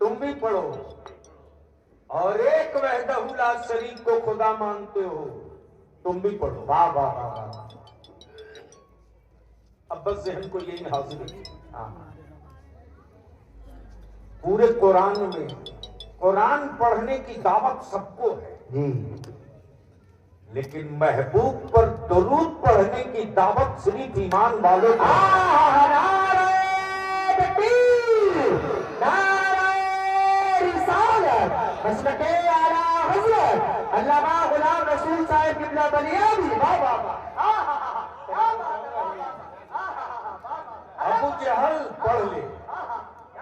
तुम भी पढ़ो। और एक वहदहू ला शरीक को खुदा मानते हो, तुम भी पढ़ो। वाह वाह वाह वाह। अब बस जहन को यही हासिल है। पूरे कुरान में कुरान पढ़ने की दावत सबको है जी, लेकिन महबूब पर दुरूद पढ़ने की दावत सिर्फ ईमान वालों को। अल्लामा गुलाम रसूल साहब किबला बलियाबी। वाह वाह वाह। अबू जहल पढ़ ले,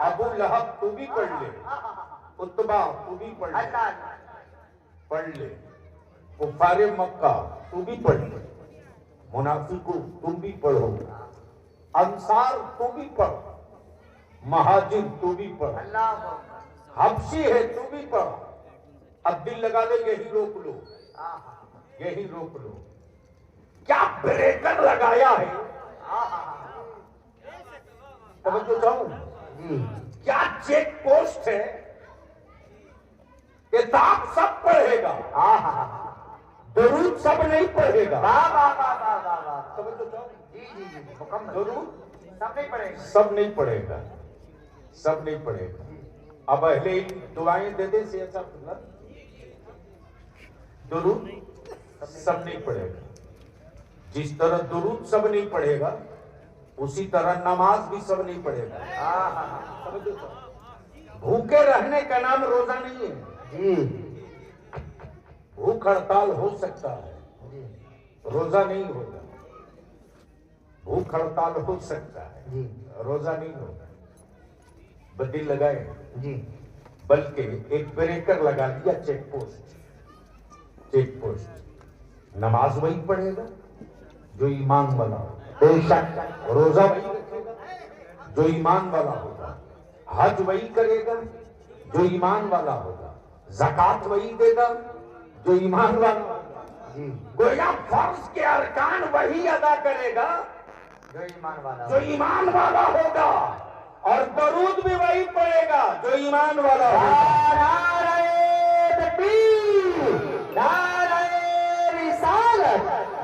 अबू लहब तू भी पढ़ ले, उत्बा तू भी पढ़ ले, पढ़ ले, कुफारे मक्का तू भी पढ़ ले, मुनाफिकू तुम भी पढ़ो, अंसार तू भी पढ़, महाजिर तू भी पढ़, हबशी है तू भी पढ़। अब दिल लगा ले, यही रोक लो, यही रोक लो। क्या ब्रेकर लगाया है, समझो चाहूं, क्या चेक पोस्ट है। किताब सब पढ़ेगा, दुरूद सब नहीं पढ़ेगा। समझो चाहूं, दुरूद सब नहीं पढ़ेगा, सब नहीं पढ़ेगा, सब नहीं पढ़ेगा। अब अहले दुआएं दे दे से ऐसा दुरूद सब नहीं पढ़ेगा। जिस तरह दुरूद सब नहीं पढ़ेगा, उसी तरह नमाज भी सब नहीं पढ़ेगा। भूखे रहने का नाम रोजा नहीं है। भूख हड़ताल हो सकता है, रोजा नहीं होगा। भूख हड़ताल हो सकता है, रोजा नहीं होगा। बदली लगाए जी, बल्कि एक ब्रेकर लगा दिया, चेक पोस्ट। चेक पोस्ट नमाज वही पढ़ेगा जो ईमान वाला हो, बेशक रोजा वही रखेगा जो ईमान वाला होगा, हज वही करेगा जो ईमान वाला होगा, ज़कात वही देगा जो ईमान वाला होगा। गोया फर्ज के अरकान वही अदा करेगा जो ईमान वाला, जो ईमान वाला होगा, और दरूद भी वही पढ़ेगा जो ईमान वाला होगा।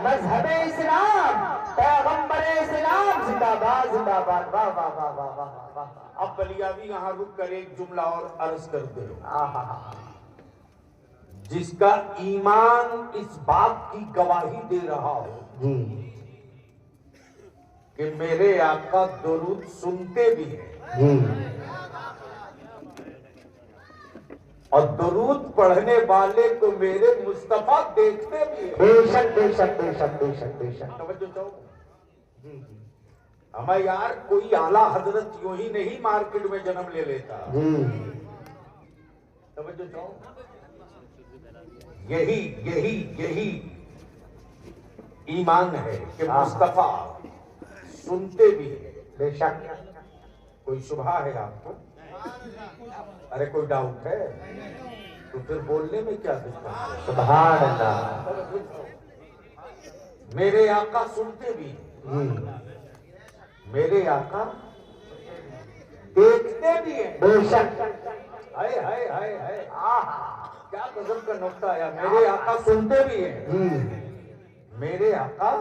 मजहबे इस्लाम, पैगंबरे इस्लाम जिंदाबाद जिंदाबाद। वाह वाह वाह वाह वाह वाह। अब बलियावी यहाँ रुक कर एक जुमला और अर्ज करते हो। जिसका ईमान इस बात की गवाही दे रहा हो कि मेरे आका दुरूद सुनते भी हैं और दुरूद पढ़ने वाले को मेरे मुस्तफा देखते भी हैं। बेशक बेशक बेशक बेशक बेशक। समझो चाहो, हमें यार कोई आला हजरत यूं ही नहीं मार्केट में जन्म ले लेता। समझो चाहो, यही यही यही ईमान है कि मुस्तफा सुनते भी हैं। बेशक। कोई शुभा है आपको? अरे कोई डाउट है तो फिर बोलने में क्या दिक्कत है? सुभान अल्लाह। मेरे आका सुनते भी हैं, मेरे आका देखते भी हैं। बेशक। हाय हाय हाय हाय, क्या गजब का नुक्ता आया। मेरे आका सुनते भी हैं, मेरे आका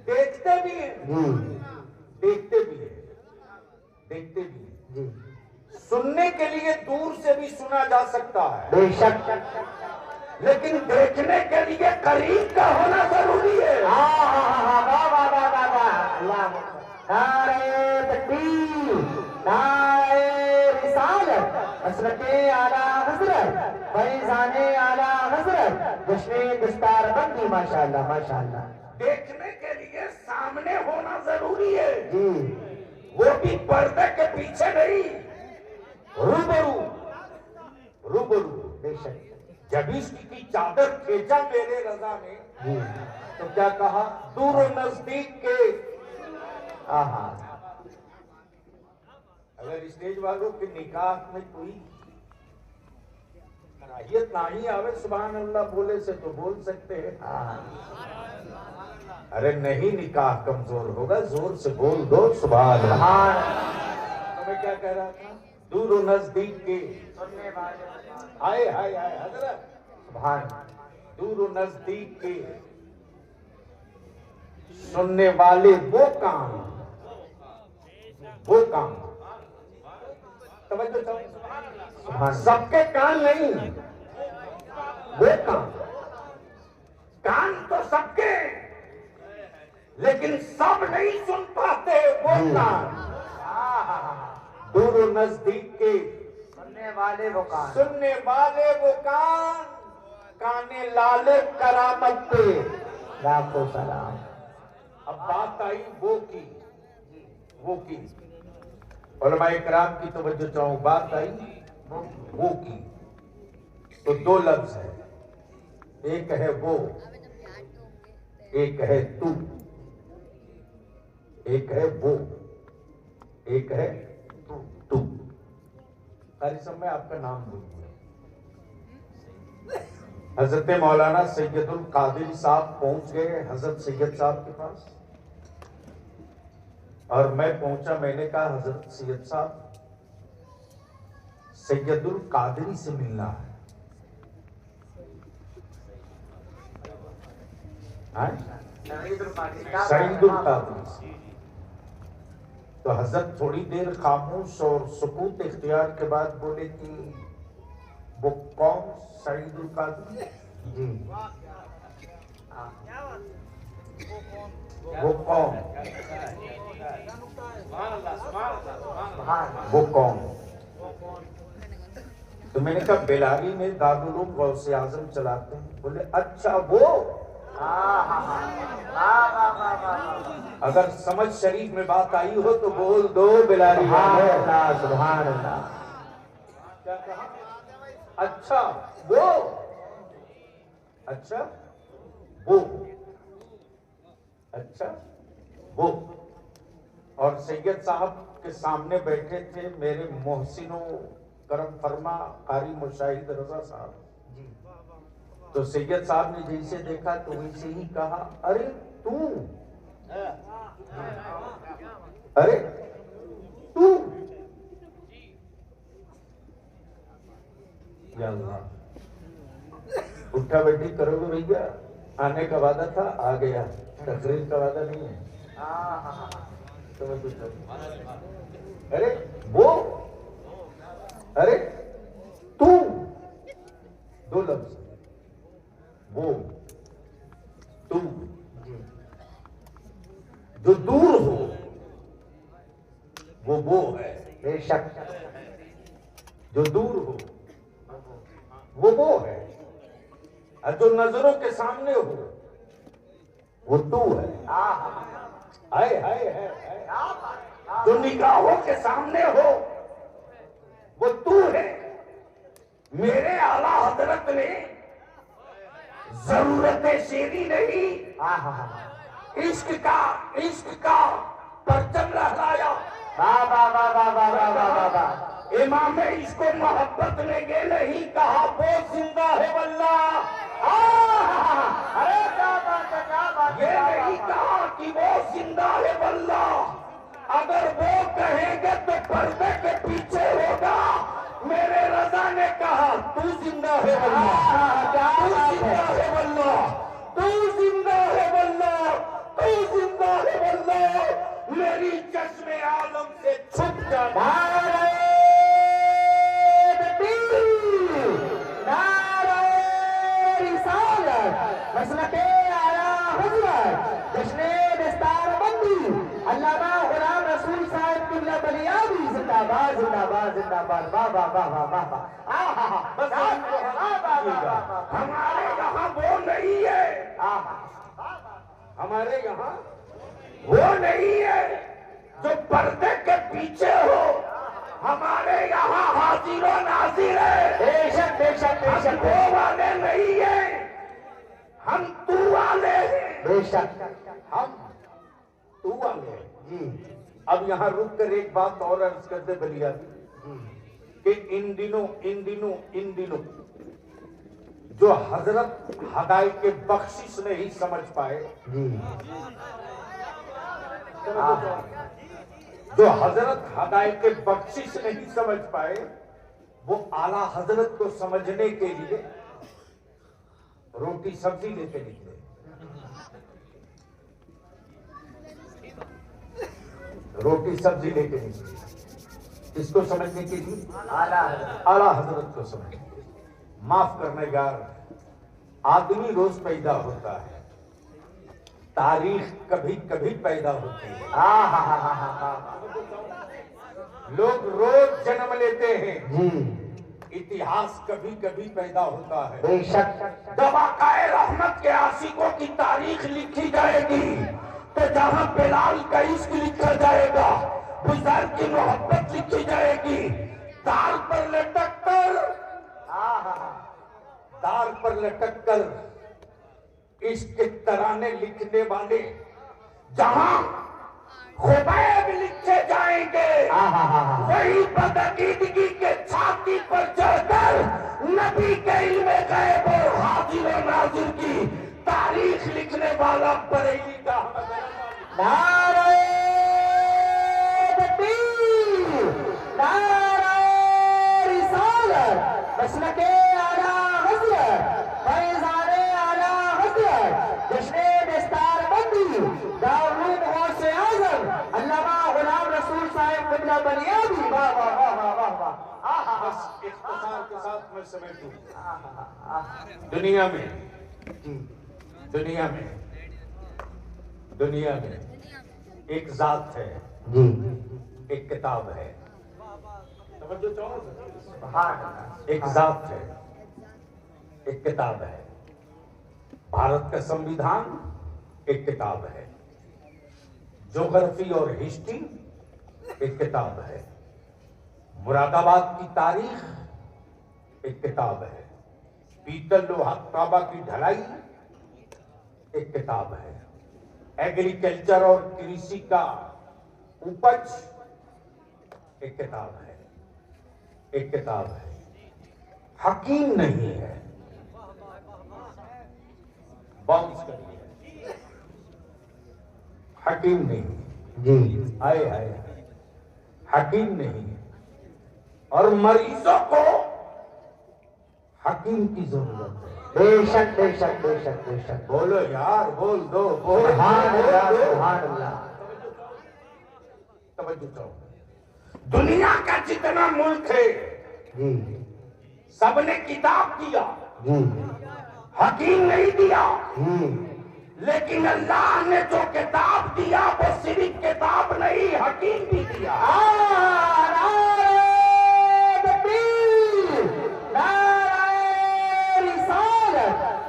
देखते भी हैं, देखते भी हैं, देखते भी हैं। सुनने के लिए दूर से भी सुना जा सकता है, बेशक, लेकिन देखने के लिए करीब का होना जरूरी है। नारे तकबीर, नारे रिसालत, हज़रते आला हज़रत, फैज़ाने आला हज़रत, जश्न दस्तार बंदी। माशाअल्लाह माशाअल्लाह। देखने के लिए सामने होना जरूरी है, जी, वो भी पर्दे के पीछे नहीं, रूबरू रूबरू। बेशक। जब इसकी चादर खींचा मेरे रजा ने तो क्या कहा? दूर नजदीक के। अगर स्टेज वालों के निकाह में कोई कराहियत नहीं आवे सुभान अल्लाह बोले से तो बोल सकते हैं। अरे नहीं, निकाह कमजोर होगा, जोर से बोल दो सुभान अल्लाह। मैं क्या कह रहा था? दूर और नजदीक के सुनने वाले हाय हाय हाय हजरत, सुभान दूर और नजदीक के सुनने वाले वो काम, वो काम, तवज्जो चाहो, सुभान सबके कान नहीं, वो काम, कान तो सबके, लेकिन सब नहीं सुन पाते वो कान, दूर और नजदीक के सुनने वाले वो कान, सुनने वाले वो कान, काने लाले करामत पे। लाखों सलाम। अब बात आई वो की, वो की, उलमाए किराम की तवज्जो चाहूं, बात आई वो की, तो दो लफ्ज है, एक है वो, एक है तू, एक है वो, एक है तू। कारी साहब मैं आपका नाम बोलूंगा। हजरत मौलाना सैयदुल कादिर साहब पहुंच गए हजरत सैयद साहब के पास, और मैं पहुंचा, मैंने कहा हजरत सैयद साहब सैयदुल कादरी से मिलना है। सईदुल कादरी से। तो हजरत थोड़ी देर खामोश और सुकूत इख्तियार के बाद बोले कि वो कौन सईदुल कादरी जी, वो कौन, वो कौन? तो मैंने कहा बेलारी में दारुल उलूम गौसे आजम चलाते हैं। बोले अच्छा वो। अगर समझ शरीफ में बात आई हो तो बोल दो बेलारी। सुभान अल्लाह। क्या कहा? अच्छा वो, अच्छा वो, अच्छा वो। और सैयद साहब के सामने बैठे थे मेरे मोहसिनो करम फरमा कारी मुशाहिद रजा साहब जी। तो सैयद साहब ने जैसे देखा तो वैसे ही कहा, अरे तू, अरे तू। या अल्लाह, उठा बैठी करोगे भैया, आने का वादा था आ गया, तकरीर का वादा नहीं है। तो मैं कुछ अरे वो, अरे तू, दो लफ्ज, वो तू। जो दूर हो वो है, बेशक। जो दूर हो वो है, और जो नजरों के सामने हो वो तू है। हाय हाय हाय। जो निगाहों के सामने हो वो तू है। मेरे आला हजरत ने जरूरत शेरी नहीं, इश्क का परचम लहराया। इमाम इसको मोहब्बत ने ये नहीं कहा वो जिंदा है वल्लाह। अरे क्या बात है, क्या बात ये नहीं कहा कि वो जिंदा है वल्लाह। अगर वो कहेंगे तो पर्दे के पीछे होगा। मेरे रजा ने कहा तू जिंदा है वल्लाह, तू जिंदा है वल्लाह, तू जिंदा है वल्लाह, तू जिंदा है वल्लाह। मेरी चश्मे आलम से छुप जाना। अल्लामा गुलाम रसूल साहब किबला बलियाबी जिंदाबाद जिंदाबाद जिंदाबाद। वाह वाह वाह वाह वाह वाह। हमारे यहाँ वो नहीं है, हमारे यहाँ वो नहीं है जो पर्दे के पीछे हो। हमारे यहाँ हाजिर और नाजिर है। बेशक बेशक हम बेशक वो वाले नहीं है, हम तू वाले हैं। बेशक हम तू वाले हैं जी। अब यहाँ रुक कर एक बात और अर्ज कर दे बलिया कि इन दिनों जो हजरत हदाई के बख्शिश नहीं समझ पाए जी। जो हजरत हदायत के बख्शिश नहीं समझ पाए, वो आला हजरत को समझने के लिए रोटी सब्जी लेके निकले। रोटी सब्जी लेके निकले, इसको समझने के लिए आला हजरत को समझने। माफ करना यार, आदमी रोज पैदा होता है, तारीख कभी कभी पैदा होती है। लोग रोज जन्म लेते हैं, इतिहास कभी कभी पैदा होता है। बेशक दवाकाए रहमत के आशिकों की तारीख लिखी जाएगी, तो जहां बिलाल का इश्क लिखा जाएगा, बुजुर्ग की मोहब्बत लिखी जाएगी। तार पर लटक कर इश्क के तराने लिखने वाले जहां खुबैब लिखे जाएंगे, वही बदअकीदगी के छाती पर चढ़कर नबी के इल्मे गैब और हाजिर और नाज़िर की तारीख लिखने वाला बरेली का नारे तकबीर, नारे रिसालत, मसलके आला हज़रत, फैज़ाने आला हज़रत, जश्ने दस्तार बंदी, दारूद गौसे आज़म, अल्लामा गुलाम रसूल साहिब क़िबला बनियामी। वाह वाह वाह वाह वाह वाह। बस इख्तिसार के साथ मैं समेटूं। दुनिया में एक जात है, एक किताब है। तवज्जो चाहो। एक जात है, एक किताब है। भारत का संविधान एक किताब है, ज्योग्राफी और हिस्ट्री एक किताब है, मुरादाबाद की तारीख एक किताब है, पीतल लोहा तांबा की ढलाई एक किताब है, एग्रीकल्चर और कृषि का उपज एक किताब है, एक किताब है। हकीम नहीं है, बाउंस करिए, हकीम नहीं, आए आए, हकीम नहीं है। और मरीजों को हकीम की जरूरत है। बेशक बेशक बेशक बेशक। बोलो यार, बोल दो, बोल तवज्जो करो। दुनिया का जितना मुल्क है, सबने किताब दिया, हकीम नहीं दिया। लेकिन अल्लाह ने जो किताब दिया, वो सिर्फ किताब नहीं, हकीम भी दिया।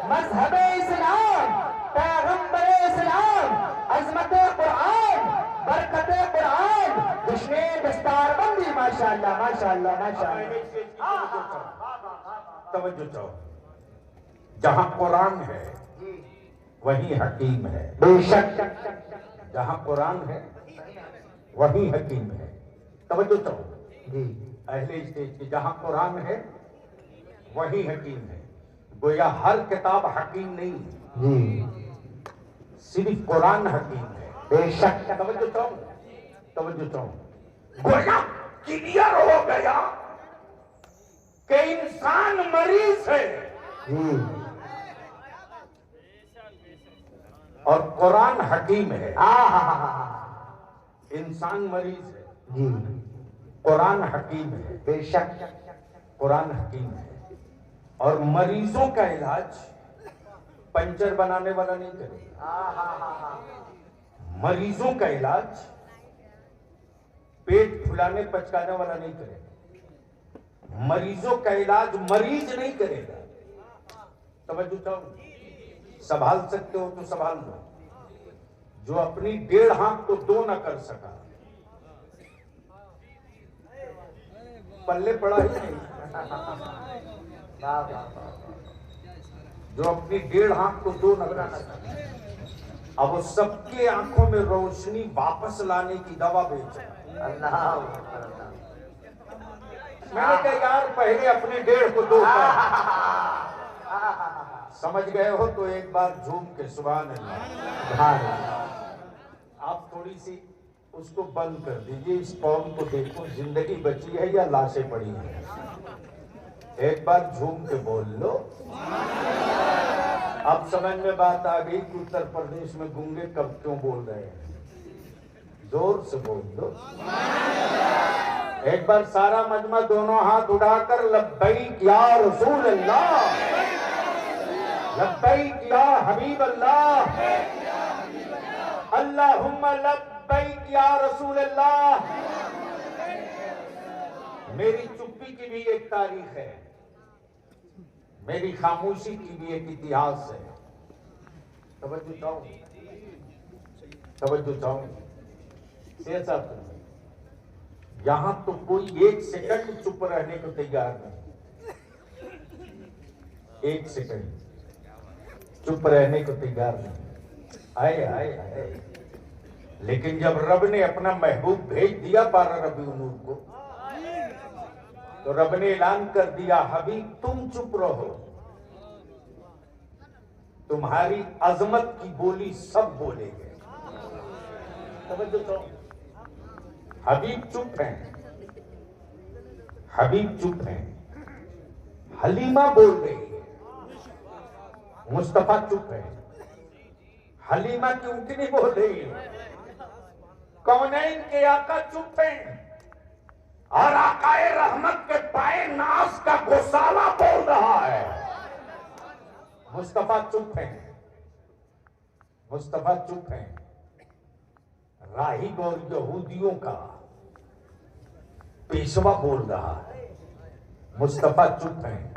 मज़हब इस्लाम, पैगंबर इस्लाम, अज़मत कुरान, बरकत कुरान, दुश्मने दस्तारबंदी। माशाअल्लाह माशाअल्लाह माशाअल्लाह। तवज्जो चाहो। जहां कुरान है वहीं हकीम है। बेशक जहां कुरान है वहीं हकीम है। तवज्जो चाहो। अहले स्टेज की, जहां कुरान है वहीं हकीम है। गोया हर किताब हकीम नहीं है, सिर्फ कुरान हकीम है। बेशक तवज्जो चाहो, तवज्जो चाहो। गोया क्लियर हो गया कि इंसान मरीज है और कुरान हकीम है। इंसान मरीज है, कुरान हकीम है। बेशक कुरान हकीम है। और मरीजों का इलाज पंचर बनाने वाला नहीं करेगा। मरीजों का इलाज पेट फुलाने पचकाने वाला नहीं करेगा। मरीजों का इलाज मरीज नहीं करेगा। तवज्जो चाहो। संभाल सकते हो तो संभाल लो। जो अपनी 1.5 हाथ को 2 ना कर सका, पल्ले पड़ा ही नहीं। जो अपनी 1.5 हाथ को 2 न कर सका, अब वो सबके आंखों में रोशनी वापस लाने की दवा बेच रहा है। मैंने कहा यार पहले अपने 1.5 को 2 समझ गए हो तो एक बार झूम के सुभान अल्लाह। आप थोड़ी सी उसको बंद कर दीजिए। इस कौम को देखो, जिंदगी बची है या लाशें पड़ी हैं। एक बार झूम के बोल लो। अब समझ में बात आ गई कि उत्तर प्रदेश में गूंगे कब क्यों बोल रहे हैं। जोर से बोल दो। एक बार सारा मजमा दोनों हाथ उठाकर लब्बैक या रसूल अल्लाह, लब्बैक या हबीब अल्लाह, अल्लाहुम्मा लब्बैक या रसूल अल्लाह। मेरी चुप्पी की भी एक तारीख है, मेरी खामोशी की भी एक इतिहास है। तवज्जो चाहूं, तवज्जो चाहूं। शेर साहब, यहां तो कोई एक सेकंड चुप रहने को तैयार नहीं, एक सेकंड चुप रहने को तैयार नहीं। आए आए आए। लेकिन जब रब ने अपना महबूब भेज दिया 12 रबीउल नूर को, तो रब ने ऐलान कर दिया, हबीब तुम चुप रहो, तुम्हारी अजमत की बोली सब बोलेंगे। समझो तो, हबीब चुप है, हबीब चुप है। हलीमा बोल रही है, मुस्तफा चुप है। हलीमा क्यों नहीं बोल रही है? कौनैन के आका चुप है, और आकाए रहमत के पाए नास का गोसाला बोल रहा है। मुस्तफा चुप है, मुस्तफा चुप है। राहिब और यहूदियों का पेशवा बोल रहा है। मुस्तफा चुप है।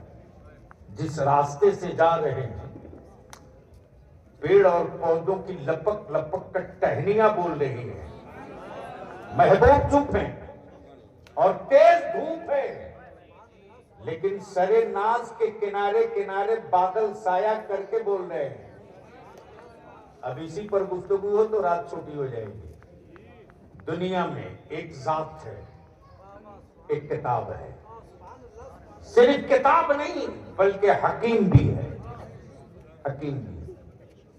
जिस रास्ते से जा रहे हैं, पेड़ और पौधों की लपक लपक कर टहनियां बोल रही है। महबूब चुप है और तेज धूप है, लेकिन सरे नाज के किनारे किनारे बादल साया करके बोल रहे हैं। अब इसी पर गुफ्तगू हो तो रात छोटी हो जाएगी। दुनिया में एक जात है, एक किताब है। सिर्फ किताब नहीं बल्कि हकीम भी है, हकीम भी।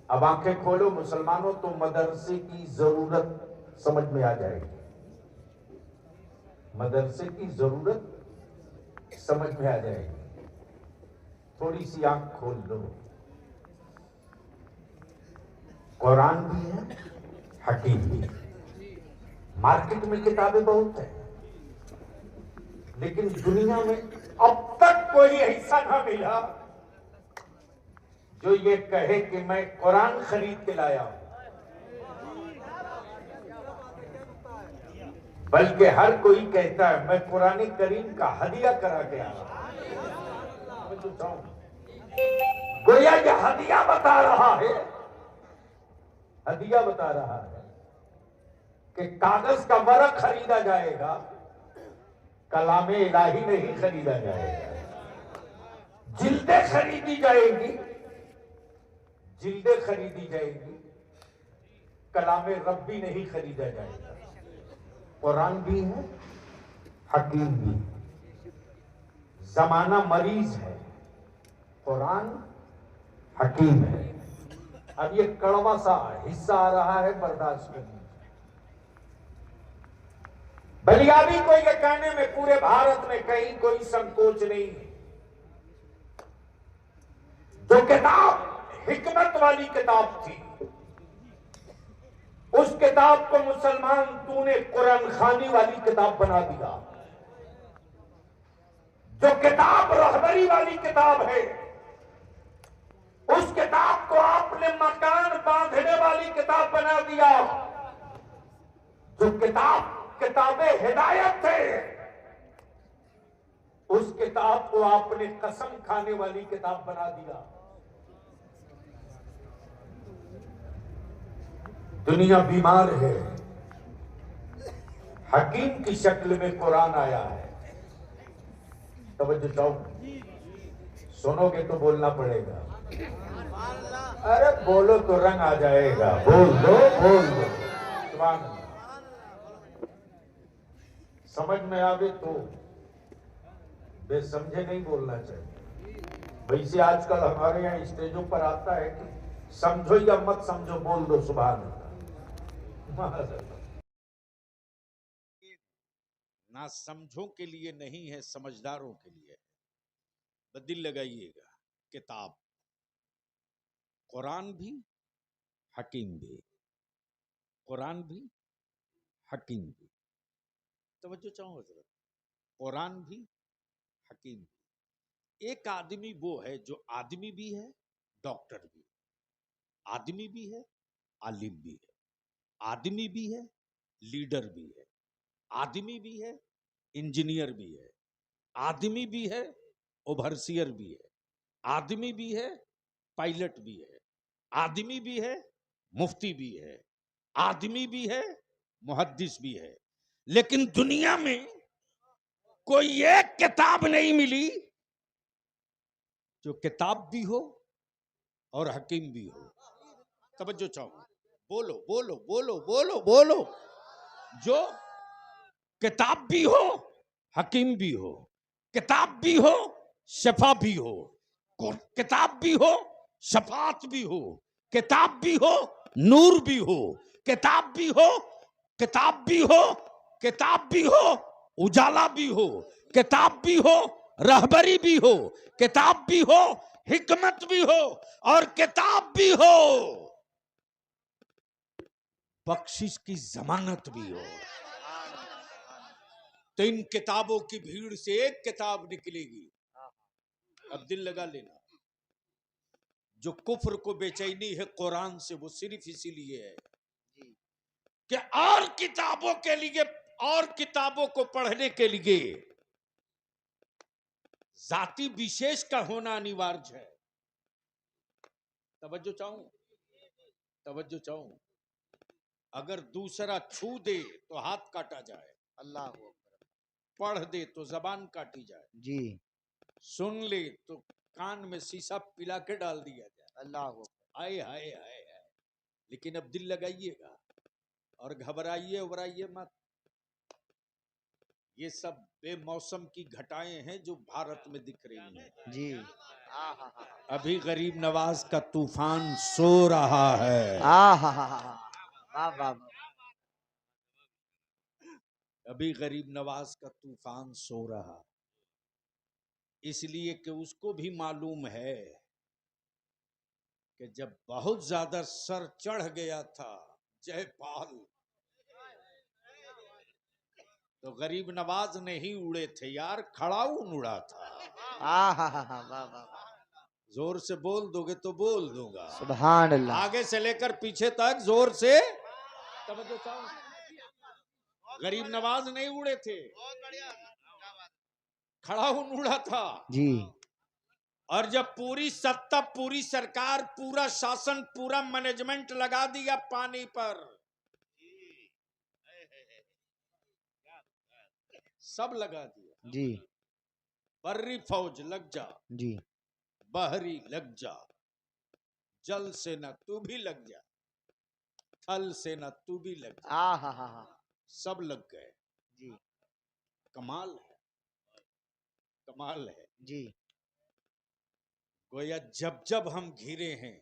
अब आंखें खोलो मुसलमानों, तो मदरसे की जरूरत समझ में आ जाएगी। मदरसे की जरूरत समझ में आ जाएगी। थोड़ी सी आंख खोल लो। कुरान भी है, हकीम भी है। मार्केट में किताबें बहुत है, लेकिन दुनिया में अब तक कोई ऐसा ना मिला जो ये कहे कि मैं कुरान खरीद के लाया हूं। बल्कि हर कोई कहता है मैं कुरान करीम का हदिया करा के आया। गोया ये हदिया बता रहा है, हदिया बता रहा है कि कागज का वर्क खरीदा जाएगा, कलामे इलाही नहीं खरीदा जाएगा। जिल्दें खरीदी जाएगी, जिल्दें खरीदी जाएगी, कलामे रब्बी नहीं खरीदा जाएगा। कुरान भी है, हकीम भी। जमाना मरीज है, कुरान हकीम है। अब ये कड़वा सा हिस्सा आ रहा है, बर्दाश्त करनी। बलियाबी को ये कहने में पूरे भारत में कहीं कोई संकोच नहीं है। जो किताब हिकमत वाली किताब थी, उस किताब को मुसलमान तूने कुरान खानी वाली किताब बना दिया। जो किताब रहबरी वाली किताब है, उस किताब को आपने मकान बांधने वाली किताब बना दिया। जो किताब किताबे हिदायत थे, उस किताब को आपने कसम खाने वाली किताब बना दिया। दुनिया बीमार है, हकीम की शक्ल में कुरान आया है। तवज्जो चाहो, सुनोगे तो बोलना पड़ेगा। अरे बोलो तो रंग आ जाएगा। बोल दो, बोल दो। सुभान अल्लाह। समझ में आवे तो, बेसमझे नहीं बोलना चाहिए। वैसे आजकल हमारे यहाँ स्टेजों पर आता है कि समझो या मत समझो, बोल दो सुभान अल्लाह। ना समझों के लिए नहीं है, समझदारों के लिए है। बदिल लगाइएगा। किताब, कुरान भी, हकीम भी, कुरान भी, हकीम भी। तवज्जो चाहो हजरत, कुरान भी, हकीम भी। एक आदमी वो है जो आदमी भी है, डॉक्टर भी, आदमी भी है, आलिम भी है, आदमी भी है, लीडर भी है, आदमी भी है, इंजीनियर भी है, आदमी भी है, ओवरसियर भी है, आदमी भी है, पायलट भी है, आदमी भी है, मुफ्ती भी है, आदमी भी है, मुहद्दिस भी है। लेकिन दुनिया में कोई एक किताब नहीं मिली जो किताब भी हो और हकीम भी हो। तवज्जो चाहो, बोलो बोलो बोलो बोलो बोलो। जो किताब भी हो, हकीम भी हो, किताब भी हो, शफा भी हो, किताब भी हो, शफात भी हो, किताब भी हो, नूर भी हो, किताब भी हो, किताब भी हो, किताब भी हो, उजाला भी हो, किताब भी हो, रहबरी भी हो, किताब भी हो, हिकमत भी हो, और किताब भी हो, बख्शिश की जमानत भी हो। तो इन किताबों की भीड़ से एक किताब निकलेगी। अब दिल लगा लेना, जो कुफ्र को बेचैनी है कुरान से, वो सिर्फ इसीलिए है कि और किताबों के लिए, और किताबों को पढ़ने के लिए जाति विशेष का होना अनिवार्य है। तवज्जो चाहूं, तवज्जो चाहूं। अगर दूसरा छू दे तो हाथ काटा जाए, अल्लाह पढ़ दे तो जबान काटी जाए, जी, सुन ले तो कान में शीशा पिला के डाल दिया जाए। अल्लाह आए हाय हाय हाय। लेकिन अब दिल लगाइएगा और घबराइए उबराइए मत। ये सब बेमौसम की घटाएं हैं जो भारत में दिख रही हैं जी। अभी गरीब नवाज का तूफान सो रहा है। वाह वाह। अभी गरीब नवाज का तूफान सो रहा, इसलिए कि उसको भी मालूम है कि जब बहुत ज्यादा सर चढ़ गया था जयपाल, तो गरीब नवाज नहीं उड़े थे यार, खड़ाउन उड़ा था। वाह वाह। जोर से बोल दोगे तो बोल दूंगा, सुभान अल्लाह। आगे से लेकर पीछे तक जोर से। तवज्जो चाहो, गरीब नवाज नहीं उड़े थे, खड़ाउन उड़ा था जी। और जब पूरी सत्ता, पूरी सरकार, पूरा शासन, पूरा मैनेजमेंट लगा दिया पानी पर, सब लगा दिया। जी बर्री फौज लग जा, जी। बहरी लग जा, जल से न तू भी लग जा, थल से न तू भी लग जा, सब लग गए। जी। कमाल है, कमाल है जी गोया जब जब हम घिरे हैं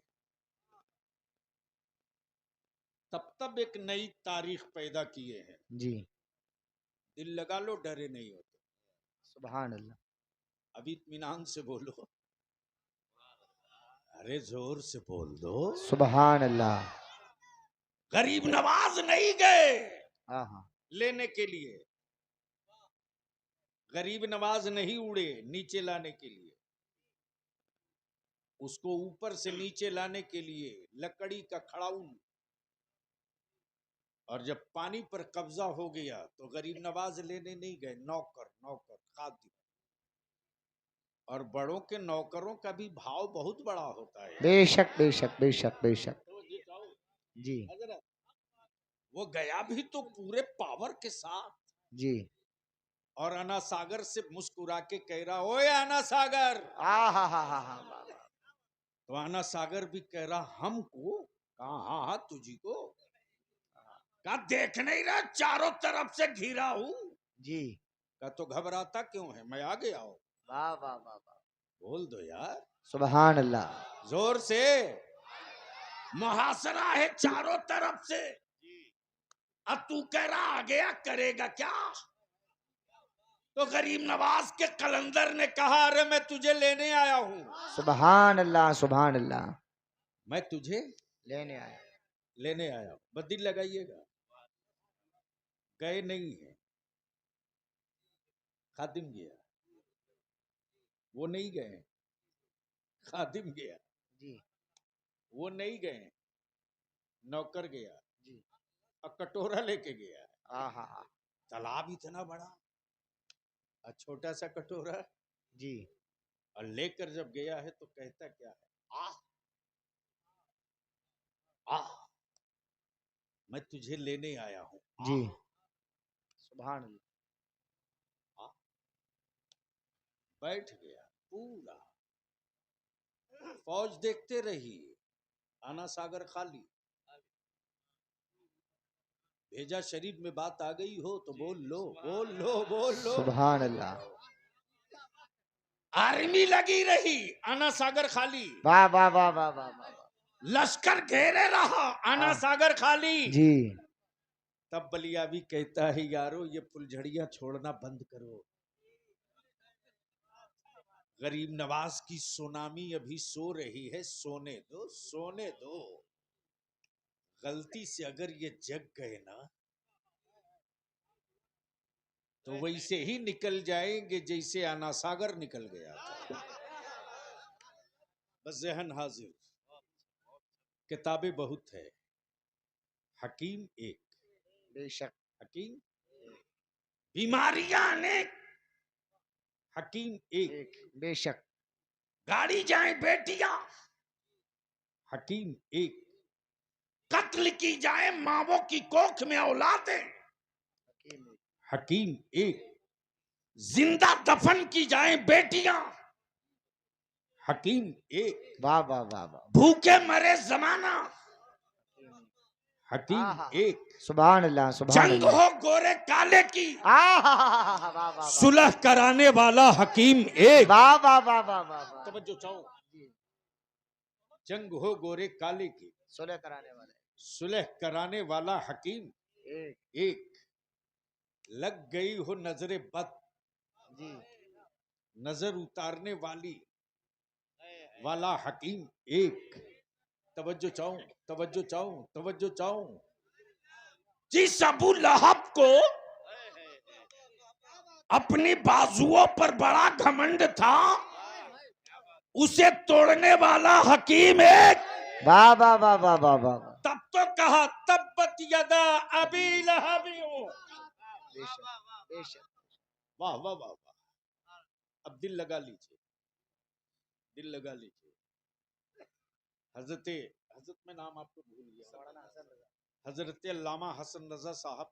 तब तब एक नई तारीख पैदा किए हैं। जी। दिल लगा लो, डरे नहीं होते। सुभान अल्लाह। अभी इत्मीनान से बोलो, अरे जोर से बोल दो। सुभान अल्लाह। गरीब नवाज नहीं गए हाँ। लेने के लिए, गरीब नवाज नहीं उड़े नीचे लाने के लिए, उसको ऊपर से नीचे लाने के लिए लकड़ी का खड़ाउन। और जब पानी पर कब्जा हो गया तो गरीब नवाज लेने नहीं गए, नौकर नौकर खादिम। और बड़ों के नौकरों का भी भाव बहुत बड़ा होता है। बेशक बेशक बेशक बेशक। जी वो गया भी तो पूरे पावर के साथ, जी। और अना सागर से मुस्कुरा के कह रहा, ओए अना सागर। तो अना सागर भी कह रहा, हमको कहा, हाँ तुझी को कहा, देख नहीं रहा चारों तरफ से घिरा हूं। जी। कहा तो घबराता क्यों है, मैं आ गया हूं। वाह वाह वाह वाह। बोल दो यार सुभान अल्लाह। जोर से। मुहासरा है चारों तरफ से, अब तू कह रहा आ गया, करेगा क्या? तो गरीब नवाज के कलंदर ने कहा, अरे मैं तुझे लेने आया हूं। सुभान अल्लाह, सुभान अल्लाह। मैं तुझे लेने आया। लेने आया हूं। बस दिल लगाइएगा, गए नहीं है, खादिम गया। वो नहीं गए, खादिम गया। जी वो नहीं गए, नौकर गया जी। और कटोरा लेके गया। आहा। तालाब इतना बड़ा और छोटा सा कटोरा, जी और लेकर जब गया है तो कहता क्या है, आह आह, मैं तुझे लेने आया हूं। जी। सुभान अल्लाह। आह, बैठ गया। पूरा फौज देखते रही, आना सागर खाली। भेजा शरीफ में बात आ गई हो तो बोल लो, बोल लो, बोल लो। सुभान अल्लाह। आर्मी लगी रही, आना सागर खाली। वाह वाह वाह वाह वाह वाह। लश्कर घेरे रहा, आना सागर खाली। जी। तब बलिया भी कहता है, यारो ये फुलझड़ियां छोड़ना बंद करो। गरीब नवाज की सुनामी अभी सो रही है, सोने दो, सोने दो। गलती से अगर ये जग गए ना तो वैसे ही निकल जाएंगे जैसे आना सागर निकल गया था। बस जहन हाजिर। किताबें बहुत है, हकीम एक। बेशक। हकीम, बीमारियां अनेक, हकीम एक। बेशक। गाड़ी जाए बेटियां, हकीम एक। कत्ल की जाए मावों की कोख में औलादें, हकीम एक। जिंदा दफन की जाए बेटियां, हकीम एक। वाह वाह वाह वाह। भूखे मरे जमाना, हकीम एक। सुभान अल्लाह, सुभान जंग अल्लाह। हो गोरे काले की, वाह वाह वाह। सुलह कराने वाला हकीम एक। वाह वाह वाह वाह वाह। तवज्जो चाहो। जंग हो गोरे काले की, सुलह कराने वाले, सुलह कराने वाला हकीम एक। लग गई हो नजरे बद, जी। नजर उतारने वाला हकीम एक। तवज्जो चाहूं, तवज्जो चाहूं, तवज्जो चाहूं। जिस अबू लहब को अपनी बाजुओं पर बड़ा घमंड था, उसे तोड़ने वाला हकीम एक। वाह वाह वाह वाह वाह वाह। तब तो कहा तब्बत यदा अबी लहबी हो। वाह वाह वाह वाह। अब दिल लगा लीजिए, दिल लगा लीजिए। हजरत में नाम आपको भूल गया, हजरत अल्लामा हसन रजा साहब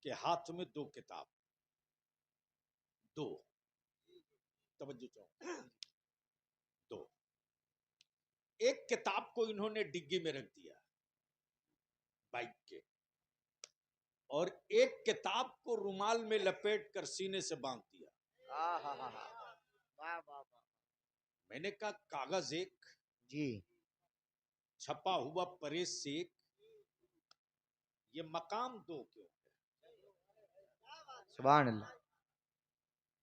के हाथ में दो किताब, दो, तवज्जो चाहो, दो। एक किताब को इन्होंने डिग्गी में रख दिया बाइक के, और एक किताब को रुमाल में लपेट कर सीने से बांध दिया। मैंने कहा कागज एक, जी, छपा हुआ परेश से एक, ये मकाम दो क्यों? सुभान अल्लाह,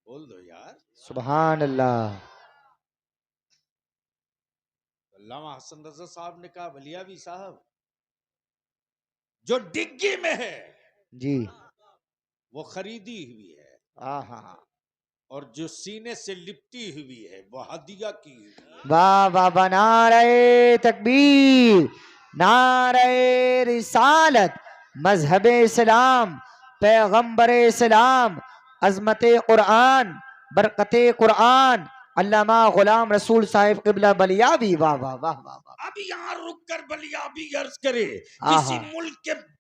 बोल दो यार। सुभान अल्लाह। अल्लामा हसन रजा साहब ने कहा, वलियावी साहब, जो डिग्गी में है जी, वो खरीदी हुई है, आहा। और जो सीने से लिपटी हुई है वो हदिया की हुई है। वाह वाह वाह। नारे तकबीर, नारे रिसालत, मजहब इस्लाम, पैगंबर इस्लाम, अजमत कुरान, बरकत कुरान, अल्लामा गुलाम रसूल साहिब क़िबला बलियावी। वाह वाह वाह वाह वाह। अब यहाँ रुक कर बलियाबी अर्ज करे, आहा।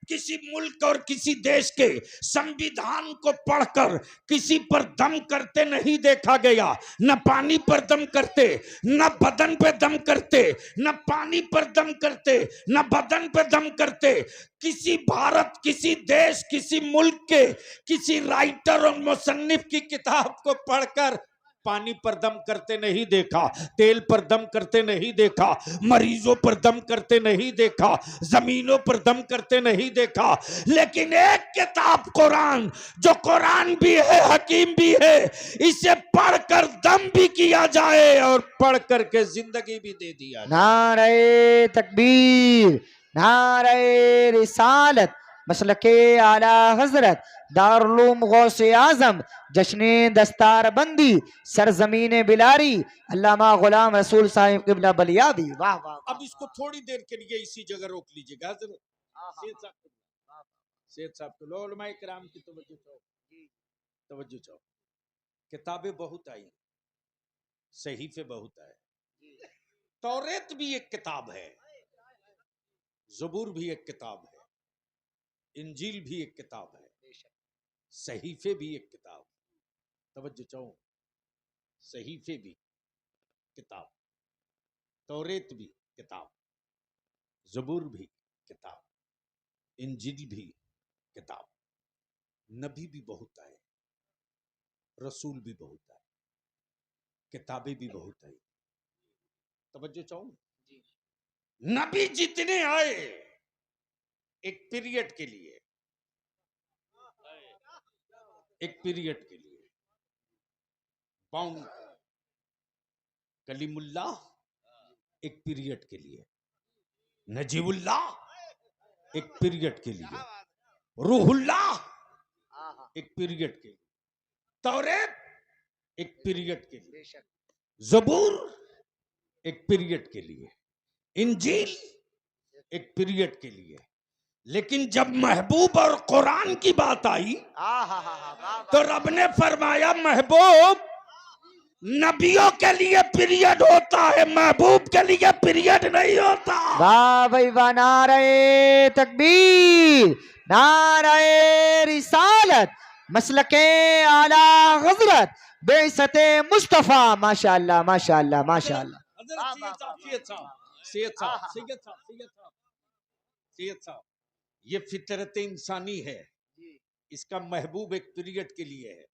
किसी मुल्क और किसी देश के संविधान को पढ़कर किसी पर दम करते नहीं देखा गया। न पानी पर दम करते, न बदन पे दम करते, न पानी पर दम करते, न बदन पे दम करते। किसी भारत, किसी देश, किसी मुल्क के किसी राइटर और मुसन्निफ की किताब को पढ़कर पानी पर दम करते नहीं देखा, तेल पर दम करते नहीं देखा, मरीजों पर दम करते नहीं देखा, जमीनों पर दम करते नहीं देखा, लेकिन एक किताब कुरान, जो कुरान भी है हकीम भी है, इसे पढ़कर दम भी किया जाए और पढ़ करके जिंदगी भी दे दिया जाए। नारे तकबीर, नारे रिसालत, मसलके आला हजरत दारुल उलूम गौसे आजम, जश्न दस्तार बंदी, सरजमीन बिलारी, अल्लामा गुलाम रसूल साहिब किबला बलियाबी। वाह वाह। अब इसको थोड़ी देर के लिए इसी जगह रोक लीजिएगा हजरत। सेठ साहब को लो, उलमाए किराम की तवज्जो चाहो। किताबें बहुत आई, सहीफे बहुत आए, तौरेत भी एक किताब है, ज़बूर भी एक किताब है, इंजील भी एक किताब है, सहीफे भी एक किताब, तवज्जो चाहो, सहीफे भी किताब, तौरेत भी किताब, ज़बूर भी किताब, इंजील भी किताब, नबी भी बहुत आए, रसूल भी बहुत आए, किताबें भी बहुत आई। तवज्जो चाहूं, नबी जितने आए एक पीरियड के लिए, एक पीरियड के लिए, बाउंड, कलीमुल्लाह एक पीरियड के लिए, नजीबुल्लाह एक पीरियड के लिए, रूहुल्लाह एक पीरियड के लिए, तौरेत एक पीरियड के लिए, ज़बूर एक पीरियड के लिए, इंजील एक पीरियड के लिए, लेकिन जब महबूब और कुरान की बात आई तो रब ने फरमाया महबूब नबियों के लिए पीरियड होता है, महबूब के लिए पीरियड नहीं होता। वाह भाई वाह, नारे तकबीर, नारे रिसालत, मसलके आला हजरत बेइज्जते मुस्तफा। माशाअल्लाह माशाअल्लाह माशाअल्लाह। ये फितरत इंसानी है, इसका महबूब एक पीरियड के लिए है।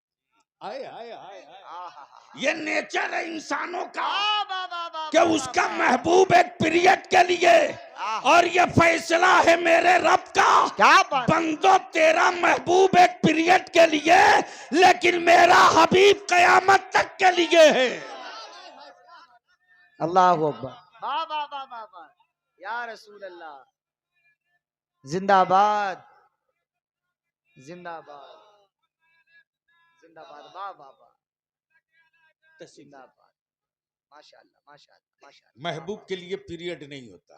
आए आए आए आए, ये नेचर है इंसानों का कि उसका महबूब एक पीरियड के लिए, और ये फैसला है मेरे रब का, बंदो तेरा महबूब एक पीरियड के लिए, लेकिन मेरा हबीब कयामत तक के लिए है। अल्लाह अकबर, वाह वाह वाह वाह वाह, या रसूल अल्लाह, जिंदाबाद जिंदाबाद जिंदाबाद, वाह वाह वाह, जिंदाबाद, माशाअल्लाह माशाअल्लाह माशाअल्लाह। महबूब के लिए पीरियड नहीं होता।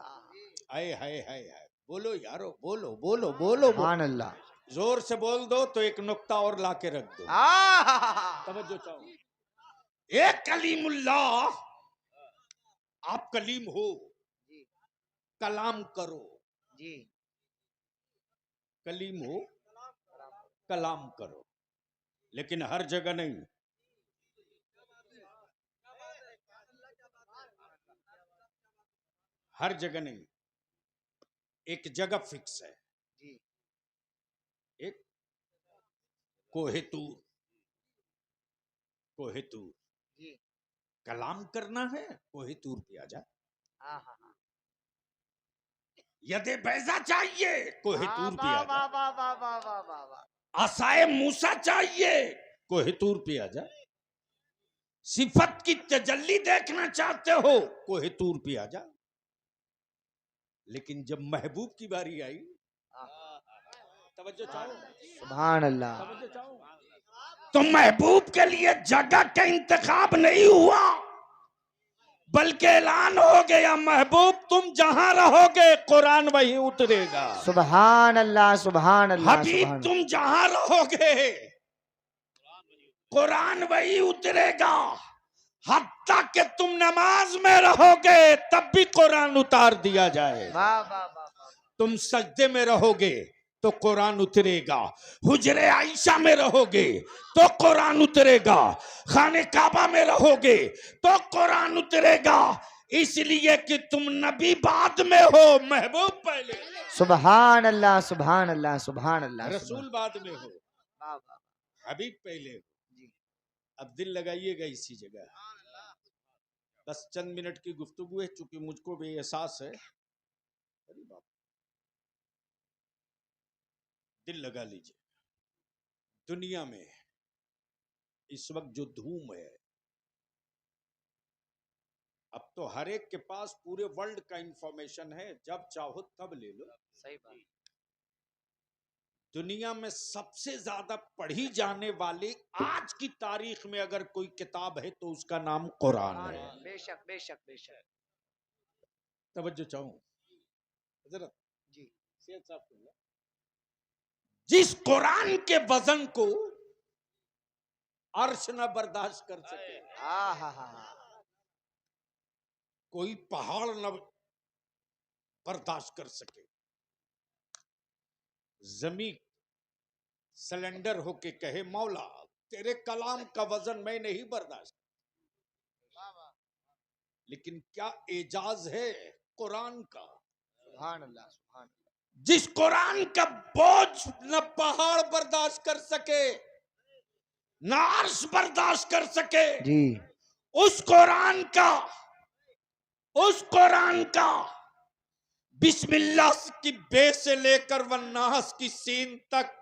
आए हाय हाय हाय, बोलो यारो, बोलो बोलो बोलो, सुभान अल्लाह, जोर से बोल दो तो एक नुक्ता और लाके रख दो। तवज्जो चाहो, एक कलीमुल्लाह, आप कलीम हो, कलाम करो जी, कलीम हो, कलाम करो, लेकिन हर जगह नहीं। हर जगह नहीं, एक जगह फिक्स है जी, एक कोहेतूर, कोहेतूर जी, कलाम करना है, कोहेतूर पे आ जा। हाँ हाँ हाँ, यदे बैजा चाहिए, कोहेतूर पे आ जा। वाह वाह वाह वाह वाह वाह वाह, आसाए मूसा चाहिए, कोहेतूर पे आ जा। सिफत की तजल्ली देखना चाहते हो, कोहेतूर पे आ जा। लेकिन जब महबूब की बारी आई, तवज्जो चाहो, सुभान अल्लाह, तवज्जो चाहो, तो महबूब के लिए जगह का इंतखाब नहीं हुआ, बल्कि ऐलान हो गया महबूब तुम जहां रहोगे कुरान वहीं उतरेगा। सुभान अल्लाह सुभान अल्लाह, हबीब तुम जहां रहोगे कुरान वहीं उतरेगा, हत्ता कि तुम नमाज में रहोगे तब भी कुरान उतार दिया जाए। वाह वाह वाह, तुम सजदे में रहोगे तो कुरान उतरेगा, हुजरे आयशा में रहोगे तो कुरान उतरेगा, खाने काबा में रहोगे तो कुरान उतरेगा, इसलिए कि तुम नबी बाद में हो, महबूब पहले। सुभान अल्लाह सुभान अल्लाह सुभान अल्लाह, रसूल बाद में हो, वाह वाह, हबीब पहले हो। अब दिल लगाइएगा इसी जगह। बस चंद मिनट की गुफ्तगू है, चूंकि मुझको भी एहसास है। अरे बाप, दिल लगा लीजिए। दुनिया में इस वक्त जो धूम है, अब तो हर एक के पास पूरे वर्ल्ड का इंफॉर्मेशन है, जब चाहो तब ले लो। सही बात। दुनिया में सबसे ज्यादा पढ़ी जाने वाली आज की तारीख में अगर कोई किताब है तो उसका नाम कुरान है। बेशक बेशक बेशक। तवज्जो चाहूं हजरत जी। सैयद साहब को, जिस कुरान के वजन को अर्श न बर्दाश्त कर सके, कोई पहाड़ न बर्दाश्त कर सके, जमीन सिलेंडर होके कहे मौला तेरे कलाम का वजन मैं नहीं बर्दाश्त, लेकिन क्या एजाज है कुरान का। सुभान अल्लाह सुभान अल्लाह। जिस कुरान का बोझ न पहाड़ बर्दाश्त कर सके, न अर्श बर्दाश्त कर सके, जी। उस कुरान का बिस्मिल्लाह की बे से लेकर वन्नास की सीन तक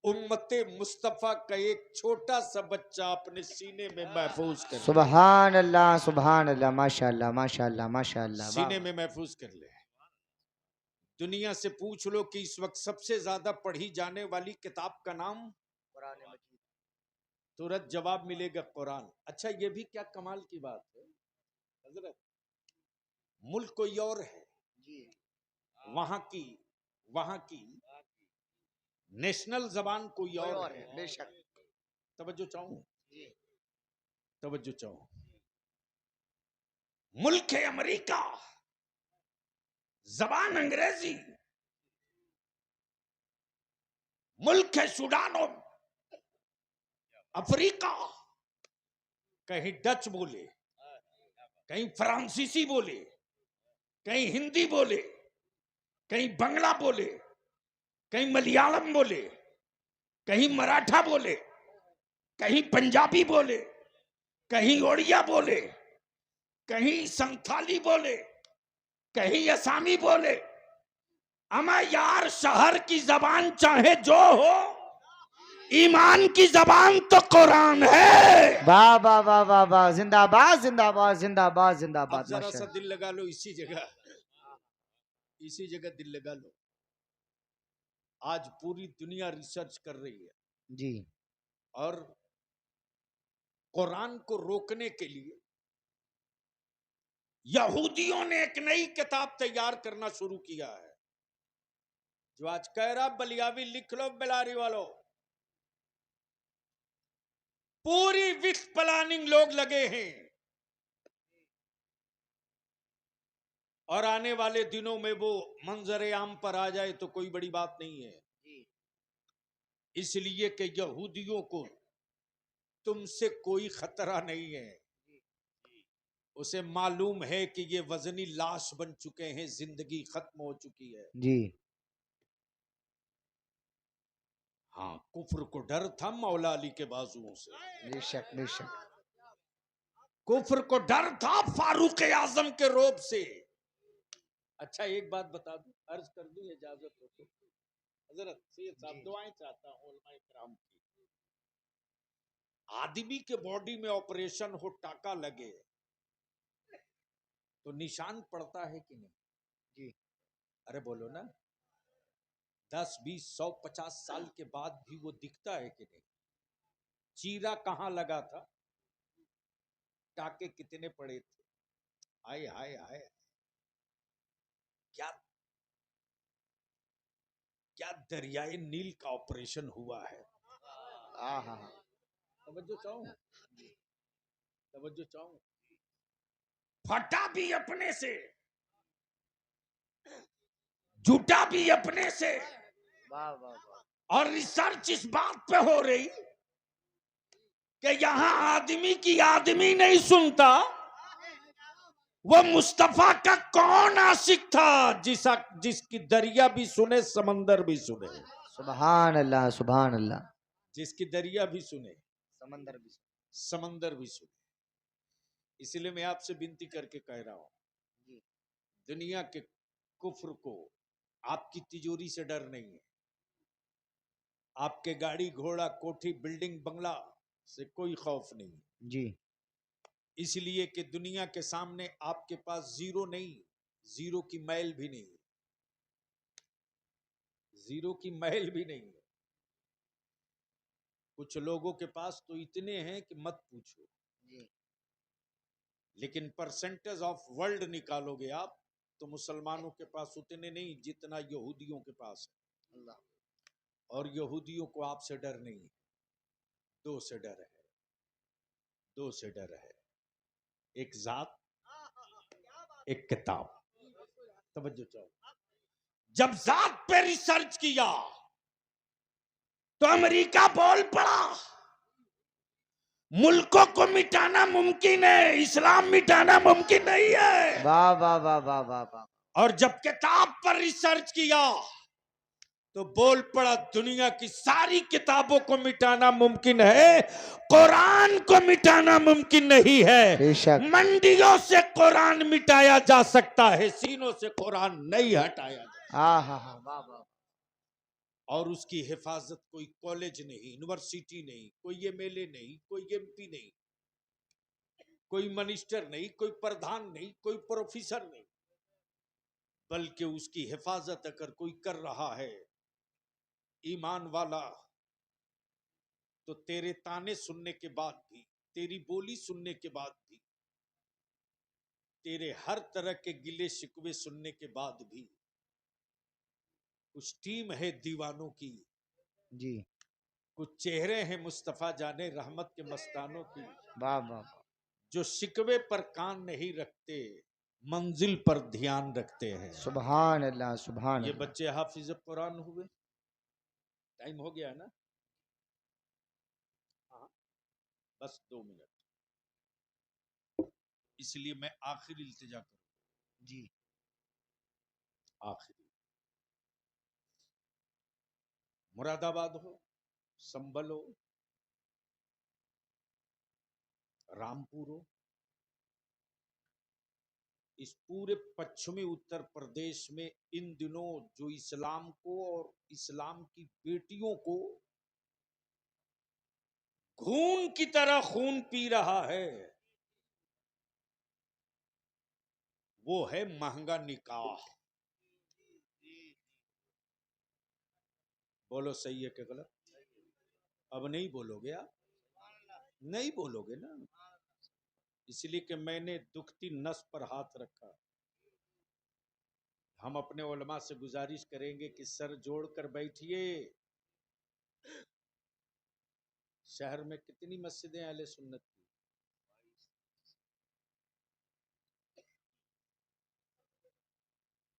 उम्मते मुस्तफा का एक छोटा सा बच्चा अपने सीने में महफूज कर ले। सुभान अल्लाह सुभान अल्लाह। माशाअल्लाह माशाअल्लाह माशाअल्लाह। सीने में महफूज कर ले। दुनिया से पूछ लो कि इस वक्त सबसे ज्यादा पढ़ी जाने वाली किताब का नाम कुरान मजीद, तुरंत जवाब मिलेगा कुरान। अच्छा, ये भी क्या कमाल की बात है हजरत, मुल्क कोई और है जी। वहां की नेशनल जबान कोई और है। बेशक। तवज्जो चाहूं, जी। तवज्जो चाहूं। मुल्क है अमेरिका, जबान अंग्रेजी। मुल्क है सूडान और अफ्रीका, कहीं डच बोले, कहीं फ्रांसीसी बोले, कहीं हिंदी बोले, कहीं बंगला बोले, कहीं मलयालम बोले, कहीं मराठा बोले, कहीं पंजाबी बोले, कहीं ओडिया बोले, कहीं संथाली बोले, कहीं असामी बोले। अमा यार, शहर की जबान चाहे जो हो, ईमान की जबान तो कुरान है। वाह वाह वाह वाह वाह। जिंदाबाद जिंदाबाद जिंदाबाद अब जिंदाबाद। जरा सा माशाअल्लाह। दिल लगा लो इसी जगह दिल लगा लो। आज पूरी दुनिया रिसर्च कर रही है जी। और कुरान को रोकने के लिए यहूदियों ने एक नई किताब तैयार करना शुरू किया है, जो आज कह रहा बलियावी लिख लो बिलारी वालों। पूरी विथ प्लानिंग लोग लगे हैं और आने वाले दिनों में वो मंजर आम पर आ जाए तो कोई बड़ी बात नहीं है, इसलिए कि यहूदियों को तुमसे कोई खतरा नहीं है। उसे मालूम है कि ये वजनी लाश बन चुके हैं, जिंदगी खत्म हो चुकी है। जी। हाँ, कुफ्र को डर था मौला अली के बाजुओं से, बेशक बेशक। कुफ्र को डर था फारूक आजम के रोब से। अच्छा, एक बात बता दूं, अर्ज कर दूं, इजाजत हो तो हजरत सैयद साहब दुआएं चाहता हूं उलमाए किराम की। आदमी के बॉडी में ऑपरेशन हो, टाका लगे तो निशान पड़ता है कि नहीं? जी। अरे बोलो ना, 10, 20, 100, 50 साल के बाद भी वो दिखता है कि नहीं? चीरा कहां लगा था, टाके कितने पड़े थे, हाय हाय हाय, क्या क्या दरियाए नील का ऑपरेशन हुआ है। तवज्जो चाहूं, तवज्जो चाहूं। फटा भी अपने से, जुटा भी अपने से, वाह वाह वाह। और रिसर्च इस बात पे हो रही कि यहां आदमी की आदमी नहीं सुनता, वो मुस्तफा का कौन आशिक था जिसकी दरिया भी सुने, समंदर भी सुने। सुभान अल्लाह सुभान अल्लाह। जिसकी दरिया भी सुने, समंदर भी समंदर भी सुने। इसलिए मैं आपसे विनती करके कह रहा हूं, जी दुनिया के कुफ्र को आपकी तिजोरी से डर नहीं है, आपके गाड़ी घोड़ा कोठी बिल्डिंग बंगला से कोई खौफ नहीं है। जी इसलिए कि दुनिया के सामने आपके पास जीरो नहीं, जीरो की मैल भी नहीं है, जीरो की मैल भी नहीं है। कुछ लोगों के पास तो इतने हैं कि मत पूछो, जी लेकिन परसेंटेज ऑफ वर्ल्ड निकालोगे आप तो मुसलमानों के पास उतने नहीं जितना यहूदियों के पास है। अल्लाह और यहूदियों को आपसे डर नहीं है, दो से डर है, दो से डर है, एक जात, एक किताब। तवज्जो चाहो, जब जात पे रिसर्च किया तो अमेरिका बोल पड़ा मुल्कों को मिटाना मुमकिन है, इस्लाम मिटाना मुमकिन नहीं है। वाह वाह वाह वाह वाह वाह। और जब किताब पर रिसर्च किया तो बोल पड़ा दुनिया की सारी किताबों को मिटाना मुमकिन है, कुरान को मिटाना मुमकिन नहीं है। बेशक मंडियों से कुरान मिटाया जा सकता है, सीनों से कुरान नहीं हटाया जा सकता। हाँ हाँ हाँ वाह वाह। और उसकी हिफाजत कोई कॉलेज नहीं, यूनिवर्सिटी नहीं, कोई एमएलए नहीं, कोई एमपी नहीं, कोई मिनिस्टर नहीं, कोई प्रधान नहीं, कोई प्रोफेसर नहीं, बल्कि उसकी हिफाजत अगर कोई कर रहा है ईमान वाला, तो तेरे ताने सुनने के बाद भी, तेरी बोली सुनने के बाद भी, तेरे हर तरह के गिले शिकवे सुनने के बाद भी कुछ टीम है दीवानों की, जी कुछ चेहरे हैं मुस्तफा जाने रहमत के मस्तानों की, वाह वाह। जो शिकवे पर कान नहीं रखते, मंजिल पर ध्यान रखते हैं। सुभान अल्लाह सुभान ये अल्लाह। बच्चे हाफिज कुरान हुए। टाइम हो गया ना? हाँ, बस 2 मिनट। इसलिए मैं आखिरी इल्तिजा करूं, जी आखिरी, मुरादाबाद हो, संभल हो, रामपुर हो, इस पूरे पश्चिमी उत्तर प्रदेश में इन दिनों जो इस्लाम को और इस्लाम की बेटियों को खून की तरह खून पी रहा है, वो है महंगा निकाह। बोलो सही है कि गलत? अब नहीं बोलोगे आप, नहीं बोलोगे ना, इसलिए कि मैंने दुखती नस पर हाथ रखा। हम अपने उलमा से गुजारिश करेंगे कि सर जोड़कर बैठिए। शहर में कितनी मस्जिदें अहले सुन्नत की?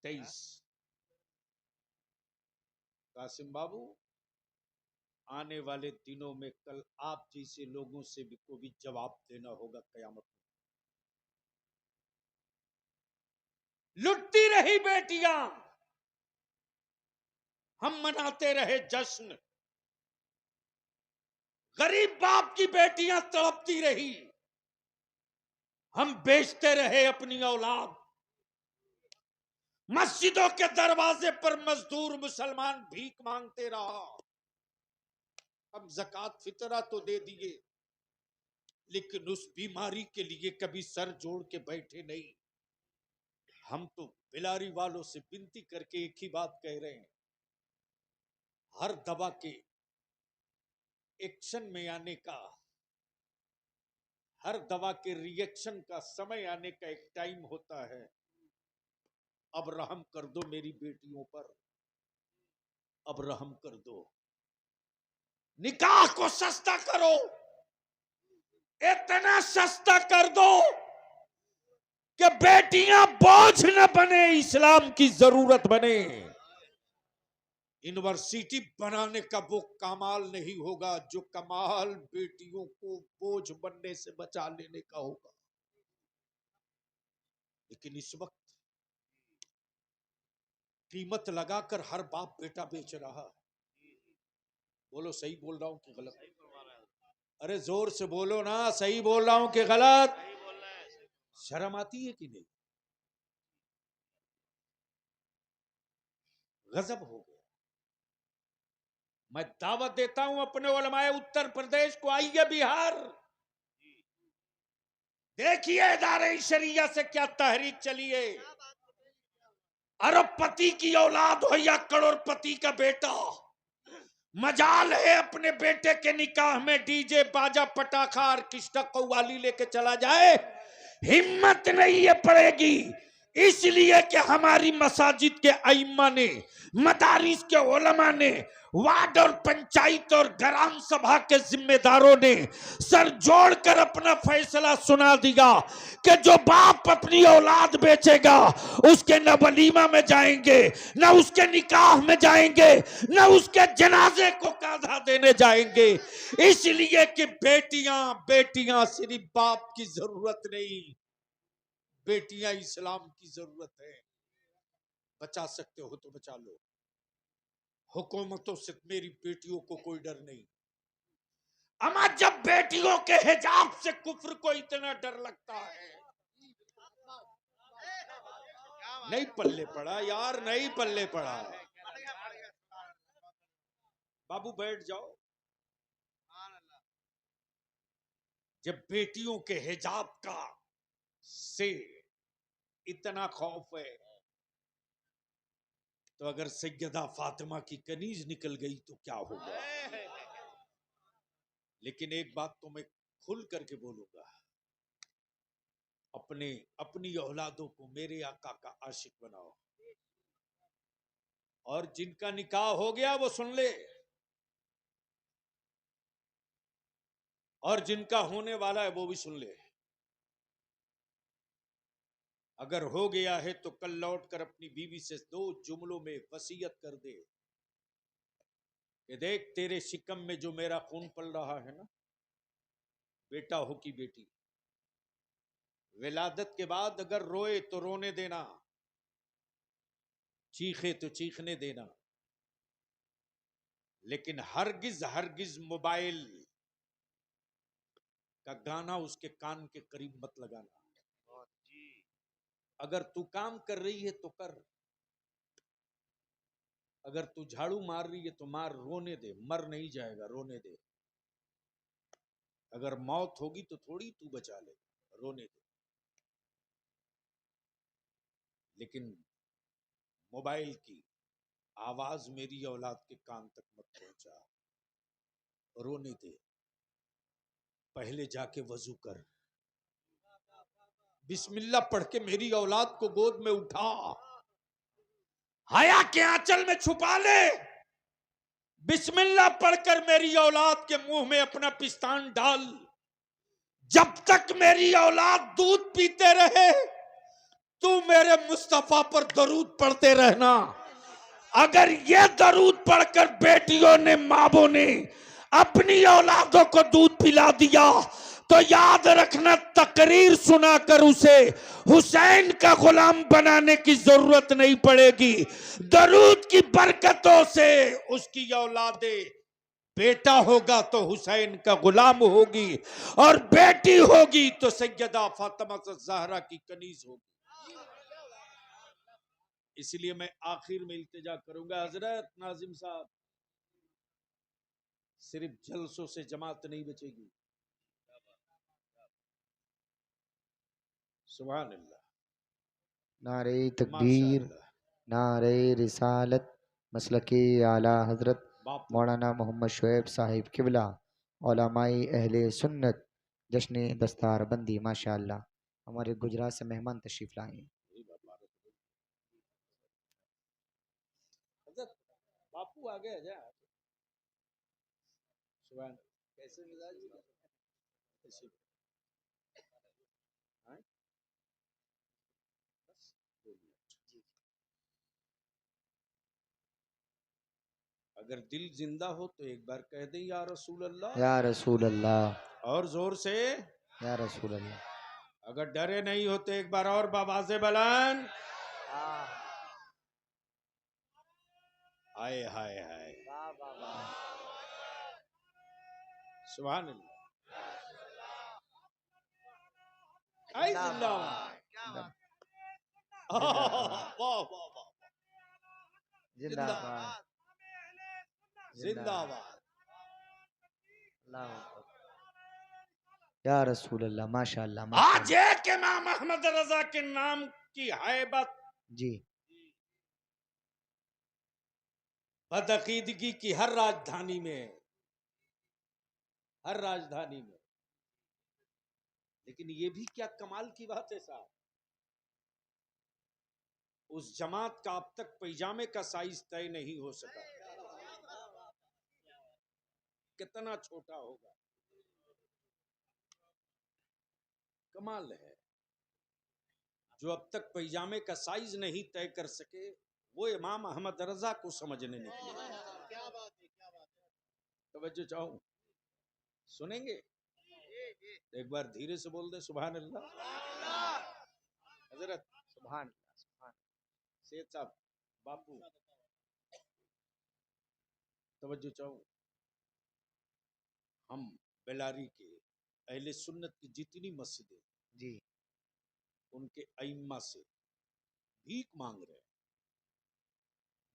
23। कासिम बाबू, आने वाले दिनों में कल आप जैसे लोगों से भी को भी जवाब देना होगा कयामत में। लुटती रही बेटियां, हम मनाते रहे जश्न, गरीब बाप की बेटियां तड़पती रही, हम बेचते रहे अपनी औलाद, मस्जिदों के दरवाजे पर मजदूर मुसलमान भीख मांगते रहा, हम जकात फितरा तो दे दिए, लेकिन उस बीमारी के लिए कभी सर जोड़ के बैठे नहीं। हम तो बिलारी वालों से विनती करके एक ही बात कह रहे हैं, हर दवा के एक्शन में आने का, हर दवा के रिएक्शन का समय आने का एक टाइम होता है। अब रहम कर दो मेरी बेटियों पर, अब रहम कर दो, निकाह को सस्ता करो, इतना सस्ता कर दो कि बेटियां बोझ न बने, इस्लाम की जरूरत बने। यूनिवर्सिटी बनाने का वो कमाल नहीं होगा जो कमाल बेटियों को बोझ बनने से बचा लेने का होगा। लेकिन इस वक्त कीमत लगाकर हर बाप बेटा बेच रहा है। बोलो सही बोल रहा हूं कि गलत? अरे जोर से बोलो ना, सही बोल रहा हूं कि गलत? शर्म आती है कि नहीं? गजब हो गया। मैं दावत देता हूं अपने उलमाए उत्तर प्रदेश को, आइए बिहार, देखिए इदारे शरिया से क्या तहरीक चली है। अरबपति की औलाद हो या करोड़पति का बेटा, मजाल है अपने बेटे के निकाह में डीजे बाजा पटाखा ऑर्केस्ट्रा कव्वाली लेके चला जाए, हिम्मत नहीं है पड़ेगी। इसलिए कि हमारी मसाजिद के अइम्मा ने, मदारिस के उलमा ने, वार्ड और पंचायत और ग्राम सभा के जिम्मेदारों ने सर जोड़कर अपना फैसला सुना दिया कि जो बाप अपनी औलाद बेचेगा उसके न वलीमा में जाएंगे, न उसके निकाह में जाएंगे, न उसके जनाजे को कांधा देने जाएंगे। इसलिए कि बेटियां बेटियां सिर्फ बाप की जरूरत नहीं, बेटियां इस्लाम की जरूरत है। बचा सकते हो तो बचा लो, हुकूमतों से मेरी बेटियों को कोई डर नहीं। अमा जब बेटियों के हिजाब से कुफ्र को इतना डर लगता है, नहीं पल्ले पड़ा यार, नहीं पल्ले पड़ा। बाबू बैठ जाओ। जब बेटियों के हिजाब का से इतना खौफ है, तो अगर सैयदा फातिमा की कनीज निकल गई तो क्या होगा? लेकिन एक बात तो मैं खुल करके बोलूंगा, अपनी औलादों को मेरे आका का आशिक बनाओ, और जिनका निकाह हो गया वो सुन ले, और जिनका होने वाला है वो भी सुन ले। अगर हो गया है तो कल लौटकर अपनी बीवी से 2 जुमलों में वसीयत कर दे कि देख तेरे शिकम में जो मेरा खून पल रहा है ना, बेटा हो कि बेटी, विलादत के बाद अगर रोए तो रोने देना, चीखे तो चीखने देना, लेकिन हरगिज हरगिज मोबाइल का गाना उसके कान के करीब मत लगाना। अगर तू काम कर रही है तो कर, अगर तू झाड़ू मार रही है तो मार, रोने दे, मर नहीं जाएगा, रोने दे। अगर मौत होगी तो थोड़ी तू बचा ले, रोने दे। लेकिन मोबाइल की आवाज मेरी औलाद के कान तक मत पहुंचा, रोने दे। पहले जाके वजू कर, बिस्मिल्लाह पढ़ के मेरी औलाद को गोद में उठा, हया के आंचल में छुपा ले, बिस्मिल्लाह पढ़कर मेरी औलाद के मुंह में अपना पिस्तान डाल। जब तक मेरी औलाद दूध पीते रहे तू मेरे मुस्तफा पर दरूद पढ़ते रहना। अगर ये दरूद पढ़कर बेटियों ने, माँ ने अपनी औलादों को दूध पिला दिया तो याद रखना, तकरीर सुनाकर उसे हुसैन का गुलाम बनाने की जरूरत नहीं पड़ेगी। दरूद की बरकतों से उसकी औलादे, बेटा होगा तो हुसैन का गुलाम होगी, और बेटी होगी तो सैयदा फातिमा ज़हरा की कनीज होगी। इसलिए मैं आखिर में इल्तिजा करूंगा, हजरत नाजिम साहब, सिर्फ जलसों से जमात नहीं बचेगी। सुभान अल्लाह, नारे तकबीर, माशाअल्लाह। नारे रिसालत, मसलके आला हजरत बापू मौलाना मोहम्मद शुएब साहिब किबला, उलमाए अहले सुन्नत, जश्न दस्तार बंदी। माशाअल्लाह, हमारे गुजरात से मेहमान तशरीफ लाए हैं। हजरत बापू आ गए जा। सुभान, कैसे मिजाज भी कैसे? हाँ? बस 2 मिनट। अगर दिल जिंदा हो तो एक बार कह दे या रसूल अल्लाह, या रसूल अल्लाह, और जोर से। या रसूल अल्लाह। अगर डरे नहीं हो तो एक बार और बाबाज़े बुलंद। हाय हाय हाय, सुभान अल्लाह। आई जिंदाबाद। वाह वाह वाह। जिंदाबाद जिंदाबाद। या रसूल अल्लाह, माशाअल्लाह आज माशाअल्लाह। एक इमाम अहमद रजा के नाम की हैबत जी बदअकीदगी की हर राजधानी में है, हर राजधानी में। लेकिन ये भी क्या कमाल की बात है साहब, उस जमात का अब तक पैजामे का साइज तय नहीं हो सका। कितना छोटा होगा, कमाल है। जो अब तक पैजामे का साइज नहीं तय कर सके वो इमाम अहमद रजा को समझने निकले। तवज्जो चाहूं, सुनेंगे? एक बार धीरे से बोल दे सुभान अल्लाह। हजरत सुभान अल्लाह सुभान। सेठ साहब, बापू, तवज्जो चाहूं, हम बेलारी के अहले सुन्नत की जितनी मस्जिदें, जी उनके अइम्मा से भीख मांग रहे हैं,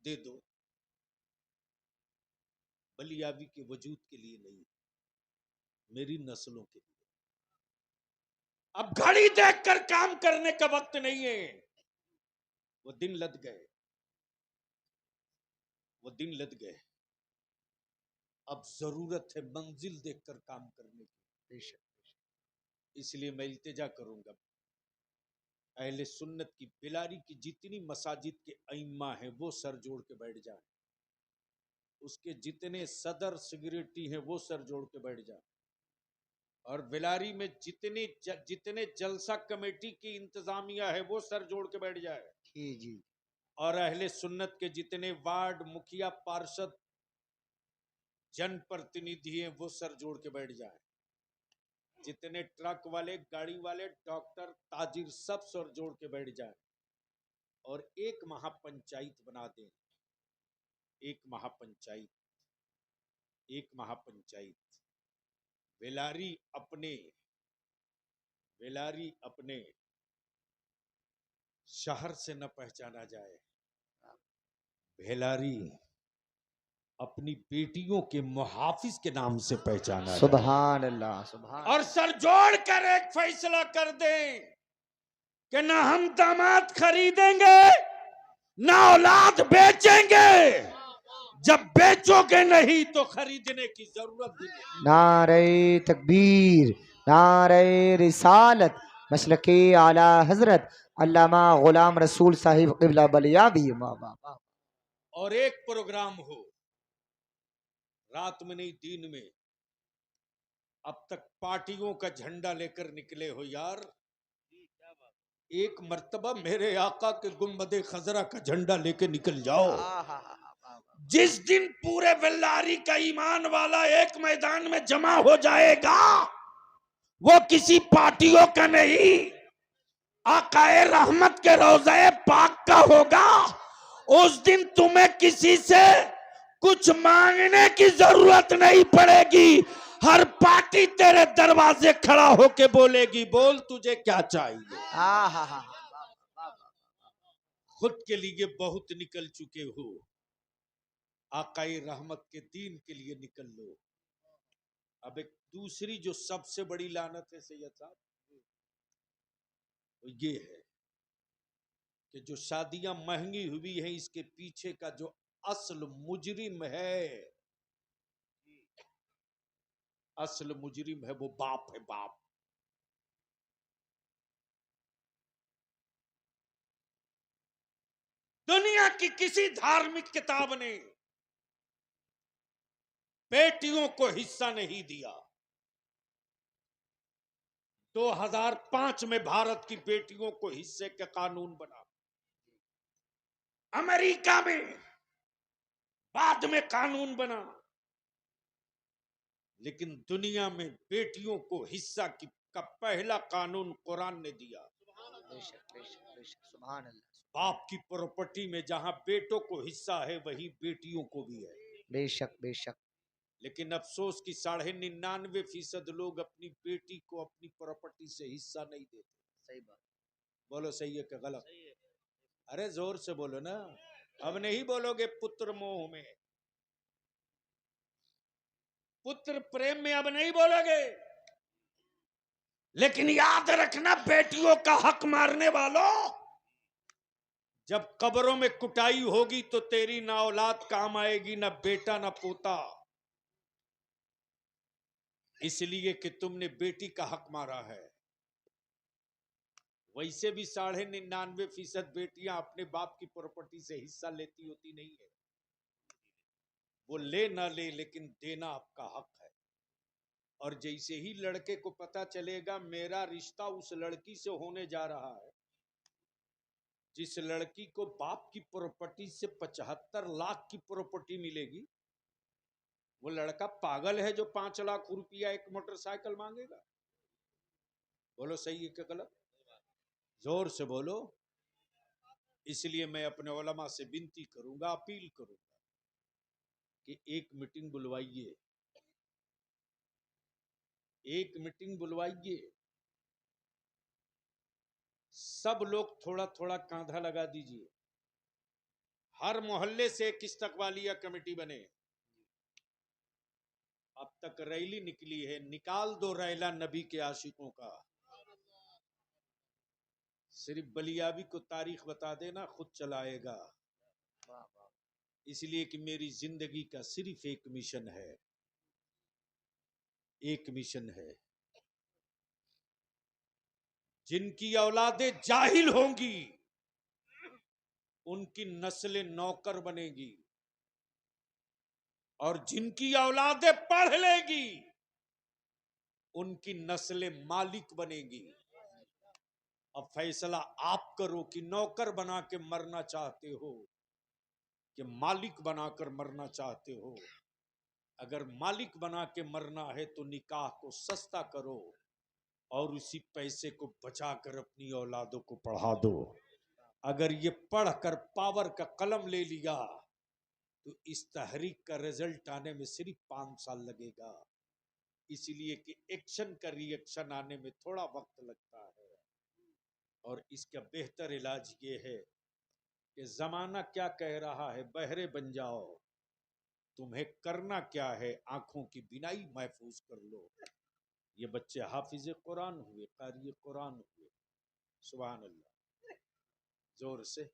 दे दो। बलियावी के वजूद के लिए नहीं, मेरी नस्लों के लिए। अब घड़ी देखकर काम करने का वक्त नहीं है, वो दिन लद गए, वो दिन लद गए। अब जरूरत है मंजिल देखकर काम करने की। बेशक। इसलिए मैं इल्तिजा करूंगा, अहले सुन्नत की बेलारी की जितनी मसाजिद के अइम्मा हैं वो सर जोड़ के बैठ जाए, उसके जितने सदर सेक्रेटरी हैं वो सर जोड़ के बैठ जाए, और बेलारी में जितने जलसा कमेटी की इंतजामिया है वो सर जोड़ के बैठ जाए, जी जी। और अहले सुन्नत के जितने वार्ड मुखिया पार्षद जनप्रतिनिधि हैं वो सर जोड़ के बैठ जाए, जितने ट्रक वाले, गाड़ी वाले, डॉक्टर, ताजिर, सब सर जोड़ के बैठ जाए और एक महापंचायत बना दें। एक महापंचायत, एक महापंचायत। बेलारी अपने शहर से न पहचाना जाए, बेलारी अपनी बेटियों के मुहाफिज के नाम से पहचाना जाए। सुभान अल्लाह सुभान। और सर जोड़ कर एक फैसला कर दें कि ना हम दामाद खरीदेंगे ना औलाद बेचेंगे, जब बेचोगे नहीं तो खरीदने की जरूरत भी नहीं। नारे तकबीर, नारे रिसालत, मसलके आला हजरत अल्लामा गुलाम रसूल साहिब क़िबला बलियावी। और एक प्रोग्राम हो, रात में नहीं दिन में, अब तक पार्टियों का झंडा लेकर निकले हो यार, एक मर्तबा मेरे आका के गुंबदे खजरा का झंडा लेके निकल जाओ। जिस दिन पूरे बेल्लारी का ईमान वाला एक मैदान में जमा हो जाएगा, वो किसी पार्टियों का नहीं, आकाए रहमत के रोज़े पाक का होगा। उस दिन तुम्हें किसी से कुछ मांगने की जरूरत नहीं पड़ेगी, हर पार्टी तेरे दरवाजे खड़ा होके बोलेगी, बोल तुझे क्या चाहिए। खुद के लिए बहुत निकल चुके हो, आकाई रहमत के दीन के लिए निकल लो। अब एक दूसरी जो सबसे बड़ी लानत है सैयद साहब, वो ये है कि जो शादियां महंगी हुई हैं, इसके पीछे का जो असल मुजरिम है, असल मुजरिम है वो बाप है, बाप। दुनिया की किसी धार्मिक किताब ने बेटियों को हिस्सा नहीं दिया। 2005 में भारत की बेटियों को हिस्से का कानून बना, अमेरिका में बाद में कानून बना, लेकिन दुनिया में बेटियों को हिस्सा का पहला कानून कुरान ने दिया। सुभान अल्लाह। बाप की प्रॉपर्टी में जहां बेटों को हिस्सा है वहीं बेटियों को भी है। बेशक बेशक। लेकिन अफसोस कि 99.99% लोग अपनी बेटी को अपनी प्रॉपर्टी से हिस्सा नहीं देते। सही बात। बोलो सही है क्या गलत? अरे जोर से बोलो ना, अब नहीं बोलोगे पुत्र मोह में, पुत्र प्रेम में अब नहीं बोलोगे। लेकिन याद रखना बेटियों का हक मारने वालों, जब कब्रों में कुटाई होगी तो तेरी ना औलाद काम आएगी, ना बेटा ना पोता, इसलिए कि तुमने बेटी का हक मारा है। वैसे भी 99.99% बेटियां अपने बाप की प्रॉपर्टी से हिस्सा लेती होती नहीं है। वो ले ना ले, लेकिन देना आपका हक है। और जैसे ही लड़के को पता चलेगा मेरा रिश्ता उस लड़की से होने जा रहा है, जिस लड़की को बाप की प्रॉपर्टी से 75 लाख की प्रॉपर्टी मिलेगी, वो लड़का पागल है जो 5 लाख रुपया एक मोटरसाइकिल मांगेगा? बोलो सही है क्या गलत? जोर से बोलो। इसलिए मैं अपने उलमा से विनती करूंगा, अपील करूंगा कि एक मीटिंग बुलवाइए, एक मीटिंग बुलवाइए। सब लोग थोड़ा थोड़ा कांधा लगा दीजिए। हर मोहल्ले से एक इस्तकबालिया कमेटी बने। अब तक रैली निकली है, निकाल दो रैला नबी के आशिकों का। सिर्फ बलियाबी को तारीख बता देना, खुद चलाएगा। इसलिए कि मेरी जिंदगी का सिर्फ एक मिशन है, एक मिशन है। जिनकी औलादें जाहिल होंगी उनकी नस्लें नौकर बनेगी, और जिनकी औलादें पढ़ लेगी उनकी नस्लें मालिक बनेगी। अब फैसला आप करो कि नौकर बना के मरना चाहते हो कि मालिक बनाकर मरना चाहते हो। अगर मालिक बना के मरना है तो निकाह को सस्ता करो और उसी पैसे को बचाकर अपनी औलादों को पढ़ा दो। अगर ये पढ़कर पावर का कलम ले लिया तो इस तहरीक का रिजल्ट आने में सिर्फ 5 साल लगेगा। इसलिए कि एक्शन का रिएक्शन आने में थोड़ा वक्त लगता है। और इसका बेहतर इलाज ये है कि जमाना क्या कह रहा है, बहरे बन जाओ, तुम्हें करना क्या है, आंखों की बिनाई महफूज कर लो। ये बच्चे हाफिज कुरान हुए, कारी कुरान हुए। सुभान अल्लाह, जोर से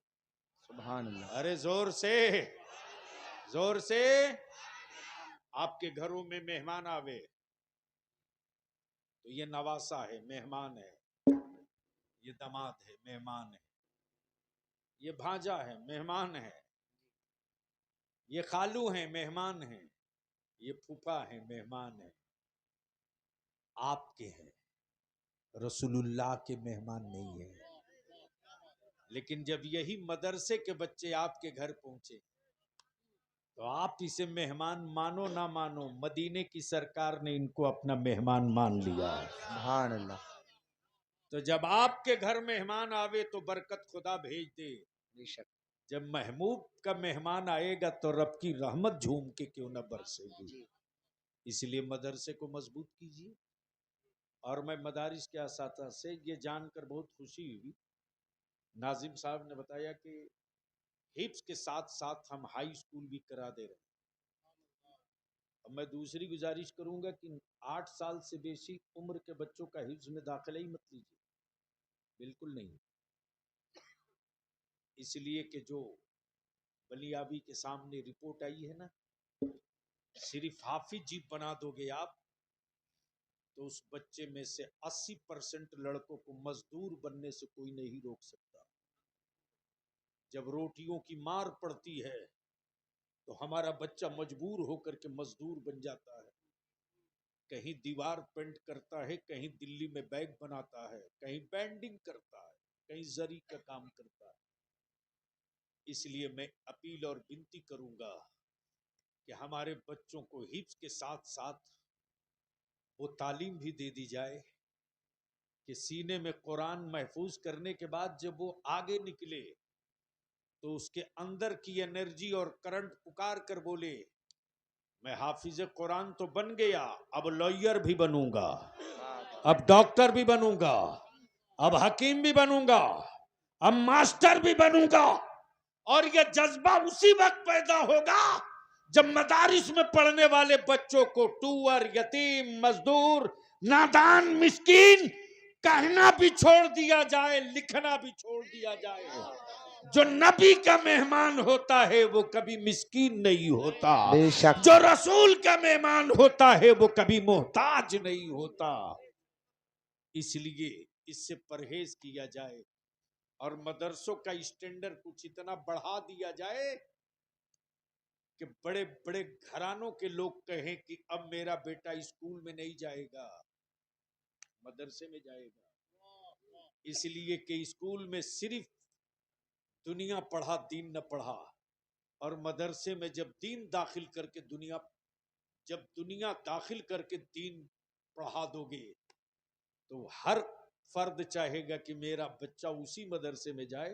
सुभान अल्लाह। अरे जोर से, जोर से। आपके घरों में मेहमान आवे तो ये नवासा है, मेहमान है, ये दामाद है, मेहमान है, ये भांजा है, मेहमान है, ये खालू है, मेहमान है, ये फूफा है, मेहमान है। आपके हैं, रसूलुल्लाह के मेहमान नहीं है। लेकिन जब यही मदरसे के बच्चे आपके घर पहुंचे तो आप इसे मेहमान मानो ना मानो, मदीने की सरकार ने इनको अपना मेहमान मान लिया। सुभान अल्लाह। तो जब आपके घर मेहमान आवे तो बरकत खुदा भेज दे। बेशक। जब महबूब का मेहमान आएगा तो रब की रहमत झूम के क्यों न बरसेगी। इसलिए मदरसे को मजबूत कीजिए। और मैं मदारिस के असातिज़ा से ये जानकर बहुत खुशी हुई, नाजिम साहब ने बताया कि हिफ्स के साथ साथ हम हाई स्कूल भी करा दे रहे हैं। अब मैं दूसरी गुजारिश करूंगा कि 8 साल से बेसी उम्र के बच्चों का हिफ्स में दाखिला ही मत लीजिए, बिल्कुल नहीं। इसलिए कि जो बलियाबी के सामने रिपोर्ट आई है ना, सिर्फ हाफिज जी बना दोगे आप तो उस बच्चे में से 80% लड़कों को मजदूर बनने से कोई नहीं रोक सकता। जब रोटियों की मार पड़ती है तो हमारा बच्चा मजबूर होकर के मजदूर बन जाता है। कहीं दीवार पेंट करता है, कहीं दिल्ली में बैग बनाता है, कहीं बैंडिंग करता है, कहीं जरी का काम करता है। इसलिए मैं अपील और विनती करूंगा कि हमारे बच्चों को हिफ्ज के साथ साथ वो तालीम भी दे दी जाए कि सीने में कुरान महफूज करने के बाद जब वो आगे निकले तो उसके अंदर की एनर्जी और करंट पुकार कर बोले, मैं हाफिज कुरान तो बन गया, अब लॉयर भी बनूंगा, अब डॉक्टर भी बनूंगा, अब हकीम भी बनूंगा, अब मास्टर भी बनूंगा। और ये जज्बा उसी वक्त पैदा होगा जब मदारिस में पढ़ने वाले बच्चों को टूअर, यतीम, मजदूर, नादान, मिस्कीन कहना भी छोड़ दिया जाए, लिखना भी छोड़ दिया जाए। जो नबी का मेहमान होता है वो कभी मिस्कीन नहीं होता, बेशक। जो रसूल का मेहमान होता है वो कभी मोहताज नहीं होता। इसलिए इससे परहेज किया जाए और मदरसों का स्टैंडर्ड कुछ इतना बढ़ा दिया जाए कि बड़े बड़े घरानों के लोग कहें कि अब मेरा बेटा स्कूल में नहीं जाएगा, मदरसे में जाएगा। इसलिए कि स्कूल में सिर्फ दुनिया पढ़ा, दीन न पढ़ा। और मदरसे में जब दीन दाखिल करके दुनिया दाखिल करके दीन पढ़ा दोगे तो हर फर्द चाहेगा कि मेरा बच्चा उसी मदरसे में जाए